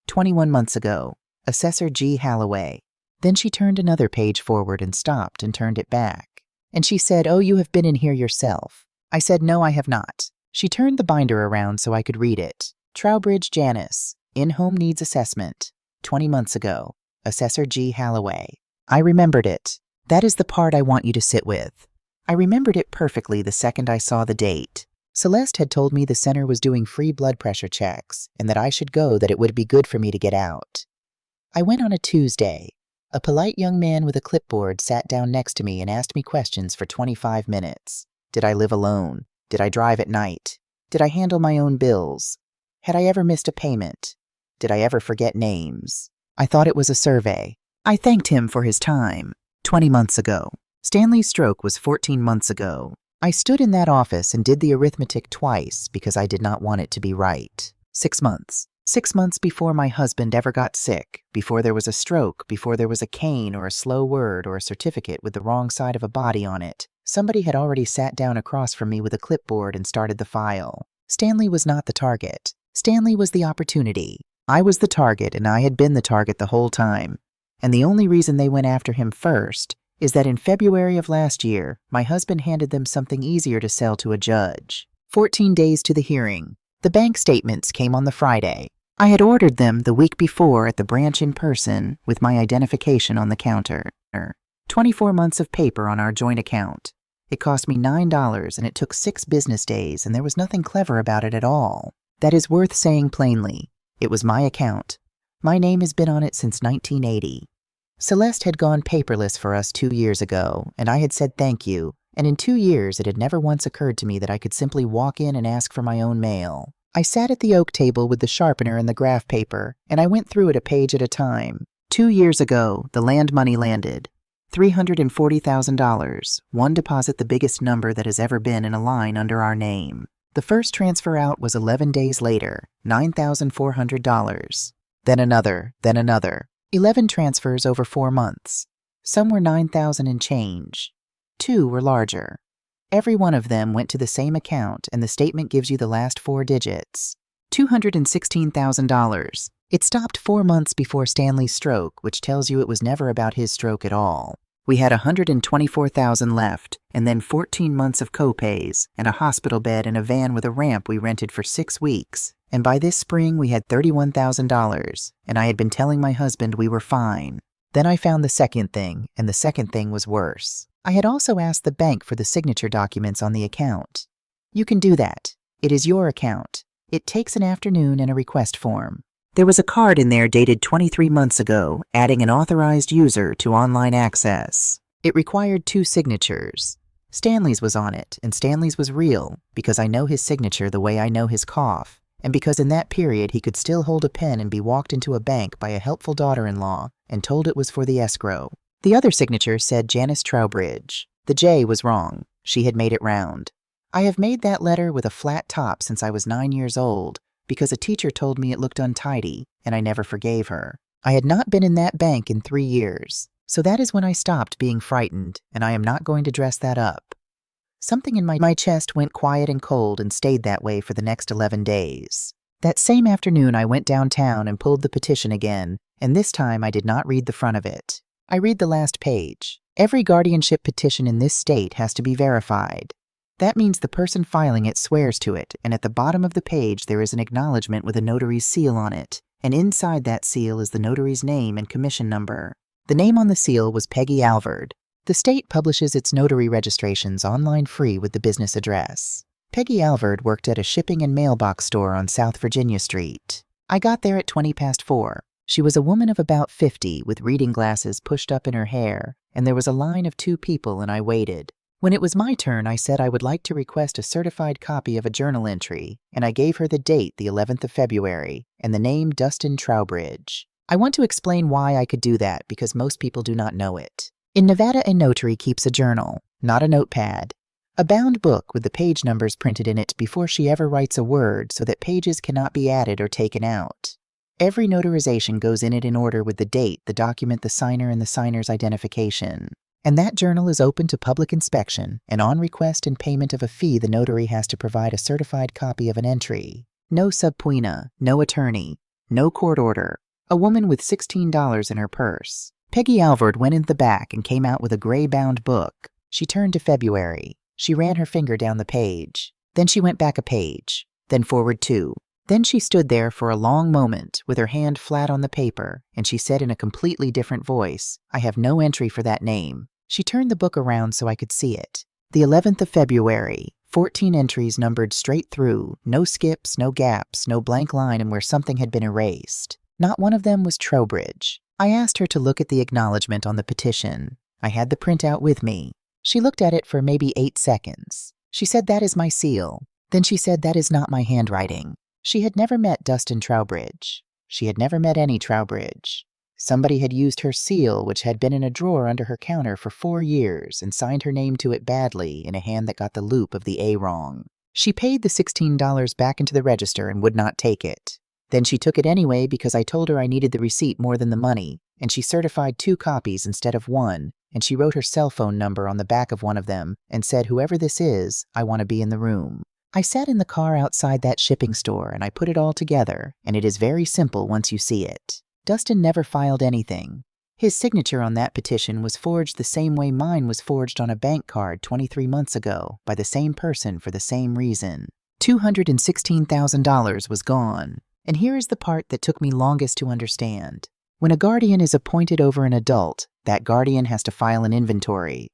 21 months ago, Assessor G. Halloway. Then she turned another page forward and stopped and turned it back. And she said, "Oh, you have been in here yourself." I said, "No, I have not." She turned the binder around so I could read it. Trowbridge Janice, in-home needs assessment. 20 months ago, Assessor G. Halloway. I remembered it. That is the part I want you to sit with. I remembered it perfectly the second I saw the date. Celeste had told me the center was doing free blood pressure checks, and that I should go, that it would be good for me to get out. I went on a Tuesday. A polite young man with a clipboard sat down next to me and asked me questions for 25 minutes. Did I live alone? Did I drive at night? Did I handle my own bills? Had I ever missed a payment? Did I ever forget names? I thought it was a survey. I thanked him for his time. 20 months ago. Stanley's stroke was 14 months ago. I stood in that office and did the arithmetic twice because I did not want it to be right. 6 months. 6 months before my husband ever got sick, before there was a stroke, before there was a cane or a slow word or a certificate with the wrong side of a body on it, somebody had already sat down across from me with a clipboard and started the file. Stanley was not the target. Stanley was the opportunity. I was the target, and I had been the target the whole time. And the only reason they went after him first is that in February of last year, my husband handed them something easier to sell to a judge. 14 days to the hearing. The bank statements came on the Friday. I had ordered them the week before at the branch in person with my identification on the counter. 24 months of paper on our joint account. It cost me $9, and it took 6 business days, and there was nothing clever about it at all. That is worth saying plainly. It was my account. My name has been on it since 1980. Celeste had gone paperless for us 2 years ago, and I had said thank you, and in 2 years it had never once occurred to me that I could simply walk in and ask for my own mail. I sat at the oak table with the sharpener and the graph paper, and I went through it a page at a time. 2 years ago, the land money landed. $340,000, one deposit the biggest number that has ever been in a line under our name. The first transfer out was 11 days later, $9,400. Then another, then another. 11 transfers over 4 months. Some were 9,000 and change. 2 were larger. Every one of them went to the same account, and the statement gives you the last 4 digits. $216,000. It stopped 4 months before Stanley's stroke, which tells you it was never about his stroke at all. We had $124,000 left, and then 14 months of co-pays, and a hospital bed and a van with a ramp we rented for 6 weeks. And by this spring, we had $31,000, and I had been telling my husband we were fine. Then I found the second thing, and the second thing was worse. I had also asked the bank for the signature documents on the account. You can do that. It is your account. It takes an afternoon and a request form. There was a card in there dated 23 months ago, adding an authorized user to online access. It required 2 signatures. Stanley's was on it, and Stanley's was real, because I know his signature the way I know his cough, and because in that period he could still hold a pen and be walked into a bank by a helpful daughter-in-law and told it was for the escrow. The other signature said Janice Trowbridge. The J was wrong. She had made it round. I have made that letter with a flat top since I was 9 years old, because a teacher told me it looked untidy, and I never forgave her. I had not been in that bank in 3 years, so that is when I stopped being frightened, and I am not going to dress that up. Something in my chest went quiet and cold and stayed that way for the next 11 days. That same afternoon I went downtown and pulled the petition again, and this time I did not read the front of it. I read the last page. Every guardianship petition in this state has to be verified. That means the person filing it swears to it, and at the bottom of the page there is an acknowledgement with a notary's seal on it, and inside that seal is the notary's name and commission number. The name on the seal was Peggy Alvord. The state publishes its notary registrations online free with the business address. Peggy Alvord worked at a shipping and mailbox store on South Virginia Street. I got there at 4:20. She was a woman of about 50 with reading glasses pushed up in her hair, and there was a line of 2 people and I waited. When it was my turn, I said I would like to request a certified copy of a journal entry, and I gave her the date, the 11th of February, and the name Dustin Trowbridge. I want to explain why I could do that because most people do not know it. In Nevada, a notary keeps a journal, not a notepad. A bound book with the page numbers printed in it before she ever writes a word so that pages cannot be added or taken out. Every notarization goes in it in order with the date, the document, the signer, and the signer's identification. And that journal is open to public inspection, and on request and payment of a fee, the notary has to provide a certified copy of an entry. No subpoena, no attorney, no court order. A woman with $16 in her purse. Peggy Alvord went in the back and came out with a gray-bound book. She turned to February. She ran her finger down the page. Then she went back a page. Then forward 2. Then she stood there for a long moment with her hand flat on the paper, and she said in a completely different voice, "I have no entry for that name." She turned the book around so I could see it. The 11th of February, 14 entries numbered straight through, no skips, no gaps, no blank line and where something had been erased. Not one of them was Trowbridge. I asked her to look at the acknowledgement on the petition. I had the printout with me. She looked at it for maybe 8 seconds. She said, "That is my seal." Then she said, "That is not my handwriting." She had never met Dustin Trowbridge. She had never met any Trowbridge. Somebody had used her seal, which had been in a drawer under her counter for 4 years, and signed her name to it badly in a hand that got the loop of the A wrong. She paid the $16 back into the register and would not take it. Then she took it anyway because I told her I needed the receipt more than the money, and she certified 2 copies instead of 1, and she wrote her cell phone number on the back of one of them and said, "Whoever this is, I want to be in the room." I sat in the car outside that shipping store and I put it all together, and it is very simple once you see it. Dustin never filed anything. His signature on that petition was forged the same way mine was forged on a bank card 23 months ago by the same person for the same reason. $216,000 was gone. And here is the part that took me longest to understand. When a guardian is appointed over an adult, that guardian has to file an inventory.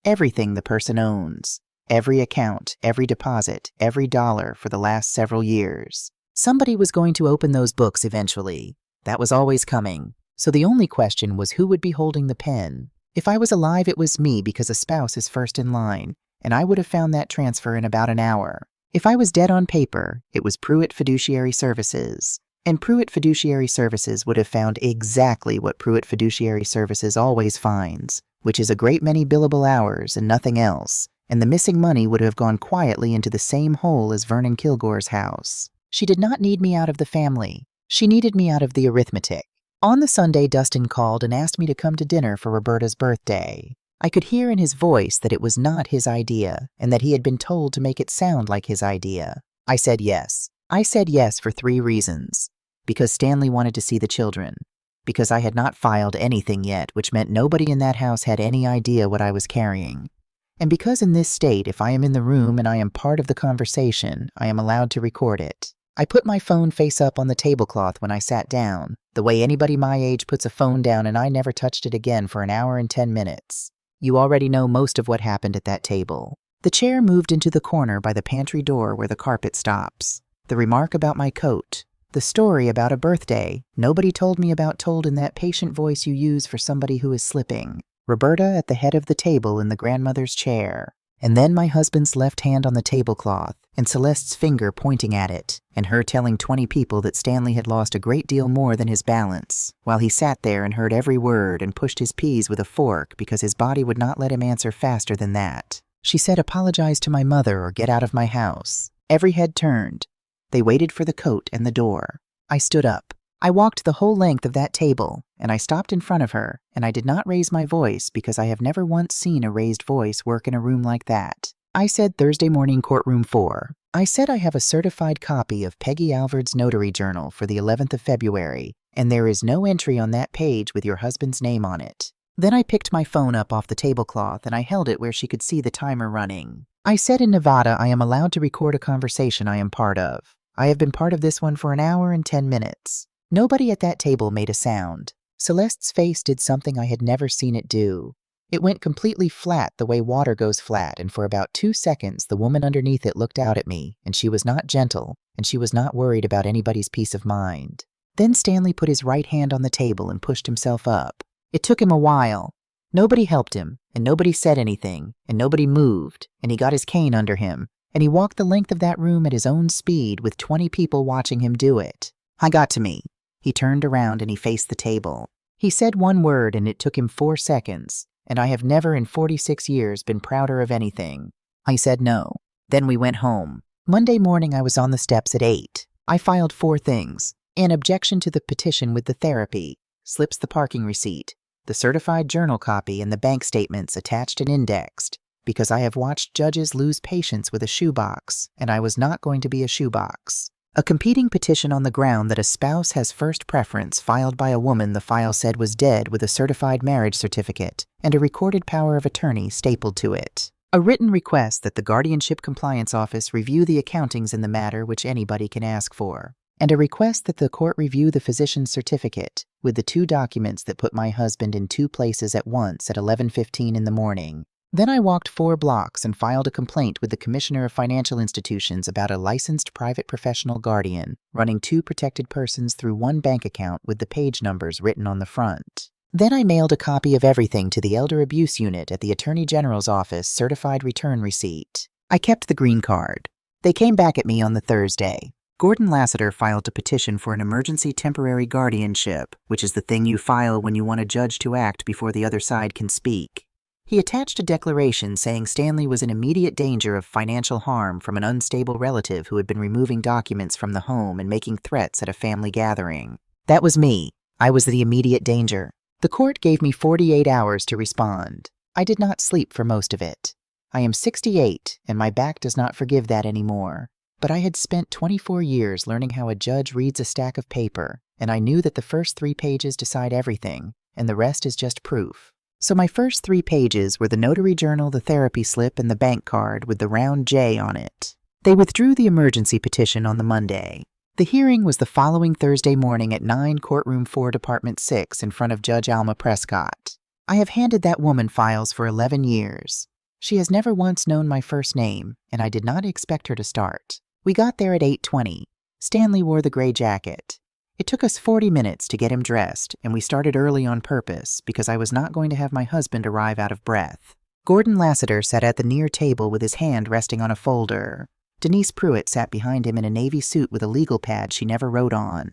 Everything the person owns. Every account, every deposit, every dollar for the last several years. Somebody was going to open those books eventually. That was always coming. So the only question was who would be holding the pen. If I was alive, it was me because a spouse is first in line, and I would have found that transfer in about an hour. If I was dead on paper, it was Pruitt Fiduciary Services. And Pruitt Fiduciary Services would have found exactly what Pruitt Fiduciary Services always finds, which is a great many billable hours and nothing else, and the missing money would have gone quietly into the same hole as Vernon Kilgore's house. She did not need me out of the family. She needed me out of the arithmetic. On the Sunday, Dustin called and asked me to come to dinner for Roberta's birthday. I could hear in his voice that it was not his idea and that he had been told to make it sound like his idea. I said yes. I said yes for 3 reasons. Because Stanley wanted to see the children. Because I had not filed anything yet, which meant nobody in that house had any idea what I was carrying. And because in this state, if I am in the room and I am part of the conversation, I am allowed to record it. I put my phone face up on the tablecloth when I sat down, the way anybody my age puts a phone down, and I never touched it again for an hour and 10 minutes. You already know most of what happened at that table. The chair moved into the corner by the pantry door where the carpet stops. The remark about my coat. The story about a birthday nobody told me about told in that patient voice you use for somebody who is slipping. Roberta at the head of the table in the grandmother's chair. And then my husband's left hand on the tablecloth, and Celeste's finger pointing at it, and her telling 20 people that Stanley had lost a great deal more than his balance, while he sat there and heard every word and pushed his peas with a fork because his body would not let him answer faster than that. She said, "Apologize to my mother or get out of my house." Every head turned. They waited for the coat and the door. I stood up. I walked the whole length of that table, and I stopped in front of her, and I did not raise my voice because I have never once seen a raised voice work in a room like that. I said, "Thursday morning, courtroom 4. I said I have a certified copy of Peggy Alvord's notary journal for the 11th of February, and there is no entry on that page with your husband's name on it." Then I picked my phone up off the tablecloth and I held it where she could see the timer running. I said, "In Nevada, I am allowed to record a conversation I am part of. I have been part of this one for an hour and 10 minutes. Nobody at that table made a sound. Celeste's face did something I had never seen it do. It went completely flat the way water goes flat, and for about 2 seconds the woman underneath it looked out at me, and she was not gentle, and she was not worried about anybody's peace of mind. Then Stanley put his right hand on the table and pushed himself up. It took him a while. Nobody helped him, and nobody said anything, and nobody moved, and he got his cane under him, and he walked the length of that room at his own speed with 20 people watching him do it. I got to me. He turned around and he faced the table. He said one word and it took him 4 seconds, and I have never in 46 years been prouder of anything. I said no. Then we went home. Monday morning I was on the steps at 8. I filed 4 things. An objection to the petition with the therapy, slips the parking receipt, the certified journal copy and the bank statements attached and indexed, because I have watched judges lose patience with a shoebox, and I was not going to be a shoebox. A competing petition on the ground that a spouse has first preference filed by a woman the file said was dead with a certified marriage certificate and a recorded power of attorney stapled to it. A written request that the Guardianship Compliance Office review the accountings in the matter, which anybody can ask for. And a request that the court review the physician's certificate with the 2 documents that put my husband in 2 places at once at 11:15 in the morning. Then I walked 4 blocks and filed a complaint with the Commissioner of Financial Institutions about a licensed private professional guardian running 2 protected persons through 1 bank account with the page numbers written on the front. Then I mailed a copy of everything to the Elder Abuse Unit at the Attorney General's office, certified return receipt. I kept the green card. They came back at me on the Thursday. Gordon Lassiter filed a petition for an emergency temporary guardianship, which is the thing you file when you want a judge to act before the other side can speak. He attached a declaration saying Stanley was in immediate danger of financial harm from an unstable relative who had been removing documents from the home and making threats at a family gathering. That was me. I was the immediate danger. The court gave me 48 hours to respond. I did not sleep for most of it. I am 68, and my back does not forgive that anymore. But I had spent 24 years learning how a judge reads a stack of paper, and I knew that the first 3 pages decide everything, and the rest is just proof. So my first 3 pages were the notary journal, the therapy slip, and the bank card with the round J on it. They withdrew the emergency petition on the Monday. The hearing was the following Thursday morning at 9 Courtroom 4, Department 6 in front of Judge Alma Prescott. I have handed that woman files for 11 years. She has never once known my first name, and I did not expect her to start. We got there at 8:20. Stanley wore the gray jacket. It took us 40 minutes to get him dressed, and we started early on purpose because I was not going to have my husband arrive out of breath. Gordon Lassiter sat at the near table with his hand resting on a folder. Denise Pruitt sat behind him in a navy suit with a legal pad she never wrote on.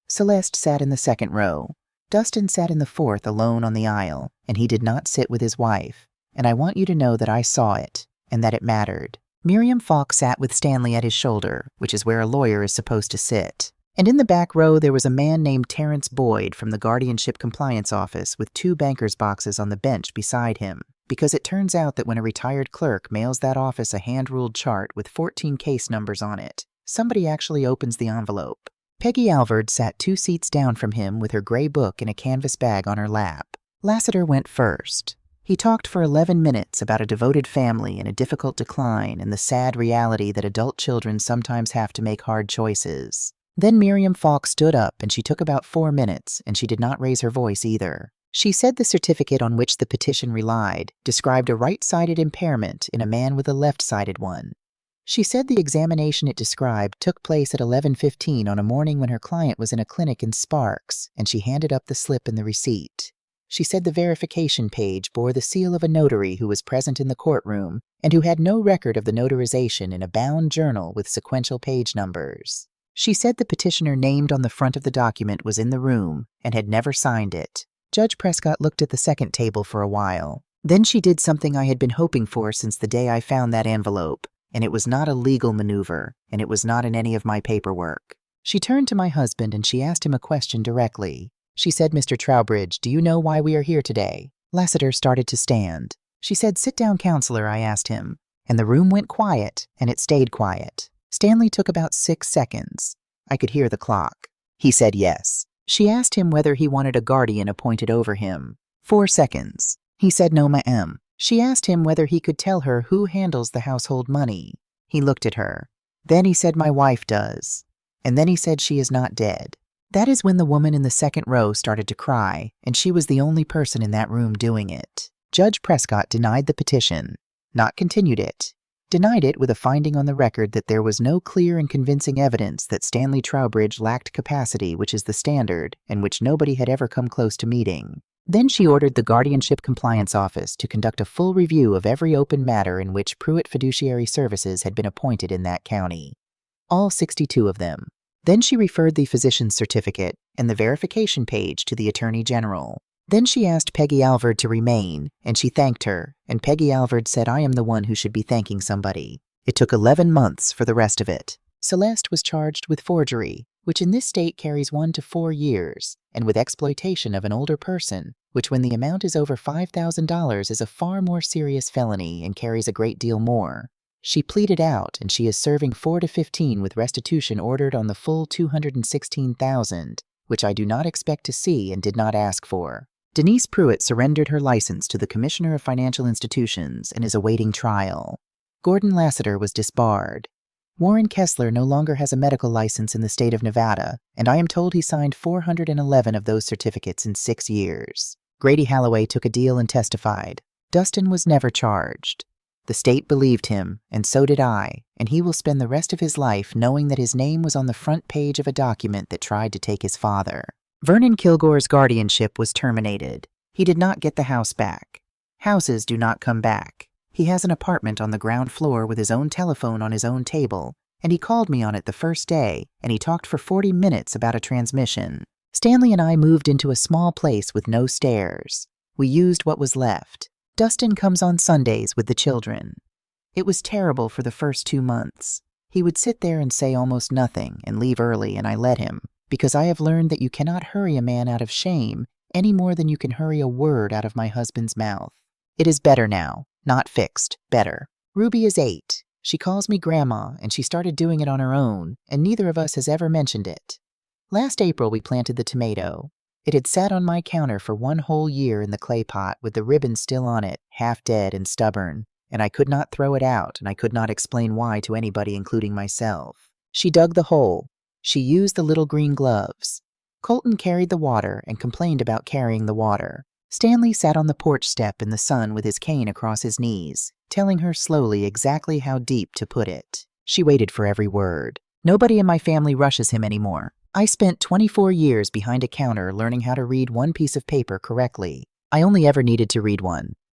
Celeste sat in the second row. Dustin sat in the fourth alone on the aisle, and he did not sit with his wife. And I want you to know that I saw it, and that it mattered. Miriam Falk sat with Stanley at his shoulder, which is where a lawyer is supposed to sit. And in the back row there was a man named Terrence Boyd from the Guardianship Compliance Office with 2 banker's boxes on the bench beside him, because it turns out that when a retired clerk mails that office a hand-ruled chart with 14 case numbers on it, somebody actually opens the envelope. Peggy Alvord sat 2 seats down from him with her gray book in a canvas bag on her lap. Lassiter went first. He talked for 11 minutes about a devoted family and a difficult decline and the sad reality that adult children sometimes have to make hard choices. Then Miriam Falk stood up and she took about 4 minutes, and she did not raise her voice either. She said the certificate on which the petition relied described a right-sided impairment in a man with a left-sided one. She said the examination it described took place at 11:15 on a morning when her client was in a clinic in Sparks, and she handed up the slip and the receipt. She said the verification page bore the seal of a notary who was present in the courtroom and who had no record of the notarization in a bound journal with sequential page numbers. She said the petitioner named on the front of the document was in the room and had never signed it. Judge Prescott looked at the second table for a while. Then she did something I had been hoping for since the day I found that envelope, and it was not a legal maneuver, and it was not in any of my paperwork. She turned to my husband and she asked him a question directly. She said, "Mr. Trowbridge, do you know why we are here today?" Lassiter started to stand. She said, "Sit down, counselor," I asked him. And the room went quiet, and it stayed quiet. Stanley took about 6 seconds. I could hear the clock. He said yes. She asked him whether he wanted a guardian appointed over him. 4 seconds. He said no, ma'am. She asked him whether he could tell her who handles the household money. He looked at her. Then he said my wife does. And then he said she is not dead. That is when the woman in the second row started to cry, and she was the only person in that room doing it. Judge Prescott denied the petition, not continued it. Denied it with a finding on the record that there was no clear and convincing evidence that Stanley Trowbridge lacked capacity, which is the standard, and which nobody had ever come close to meeting. Then she ordered the Guardianship Compliance Office to conduct a full review of every open matter in which Pruitt Fiduciary Services had been appointed in that county. All 62 of them. Then she referred the physician's certificate and the verification page to the Attorney General. Then she asked Peggy Alvord to remain, and she thanked her, and Peggy Alvord said I am the one who should be thanking somebody. It took 11 months for the rest of it. Celeste was charged with forgery, which in this state carries 1 to 4 years, and with exploitation of an older person, which when the amount is over $5,000 is a far more serious felony and carries a great deal more. She pleaded out, and she is serving 4 to 15 with restitution ordered on the full $216,000, which I do not expect to see and did not ask for. Denise Pruitt surrendered her license to the Commissioner of Financial Institutions and is awaiting trial. Gordon Lassiter was disbarred. Warren Kessler no longer has a medical license in the state of Nevada, and I am told he signed 411 of those certificates in 6 years. Grady Halloway took a deal and testified. Dustin was never charged. The state believed him, and so did I, and he will spend the rest of his life knowing that his name was on the front page of a document that tried to take his father. Vernon Kilgore's guardianship was terminated. He did not get the house back. Houses do not come back. He has an apartment on the ground floor with his own telephone on his own table, and he called me on it the first day, and he talked for 40 minutes about a transmission. Stanley and I moved into a small place with no stairs. We used what was left. Dustin comes on Sundays with the children. It was terrible for the first 2 months. He would sit there and say almost nothing and leave early, and I let him, because I have learned that you cannot hurry a man out of shame any more than you can hurry a word out of my husband's mouth. It is better now. Not fixed. Better. Ruby is 8. She calls me Grandma, and she started doing it on her own, and neither of us has ever mentioned it. Last April we planted the tomato. It had sat on my counter for 1 whole year in the clay pot with the ribbon still on it, half dead and stubborn, and I could not throw it out, and I could not explain why to anybody, including myself. She dug the hole. She used the little green gloves. Colton carried the water and complained about carrying the water. Stanley sat on the porch step in the sun with his cane across his knees, telling her slowly exactly how deep to put it. She waited for every word. Nobody in my family rushes him anymore. I spent 24 years behind a counter learning how to read one piece of paper correctly. I only ever needed to read one.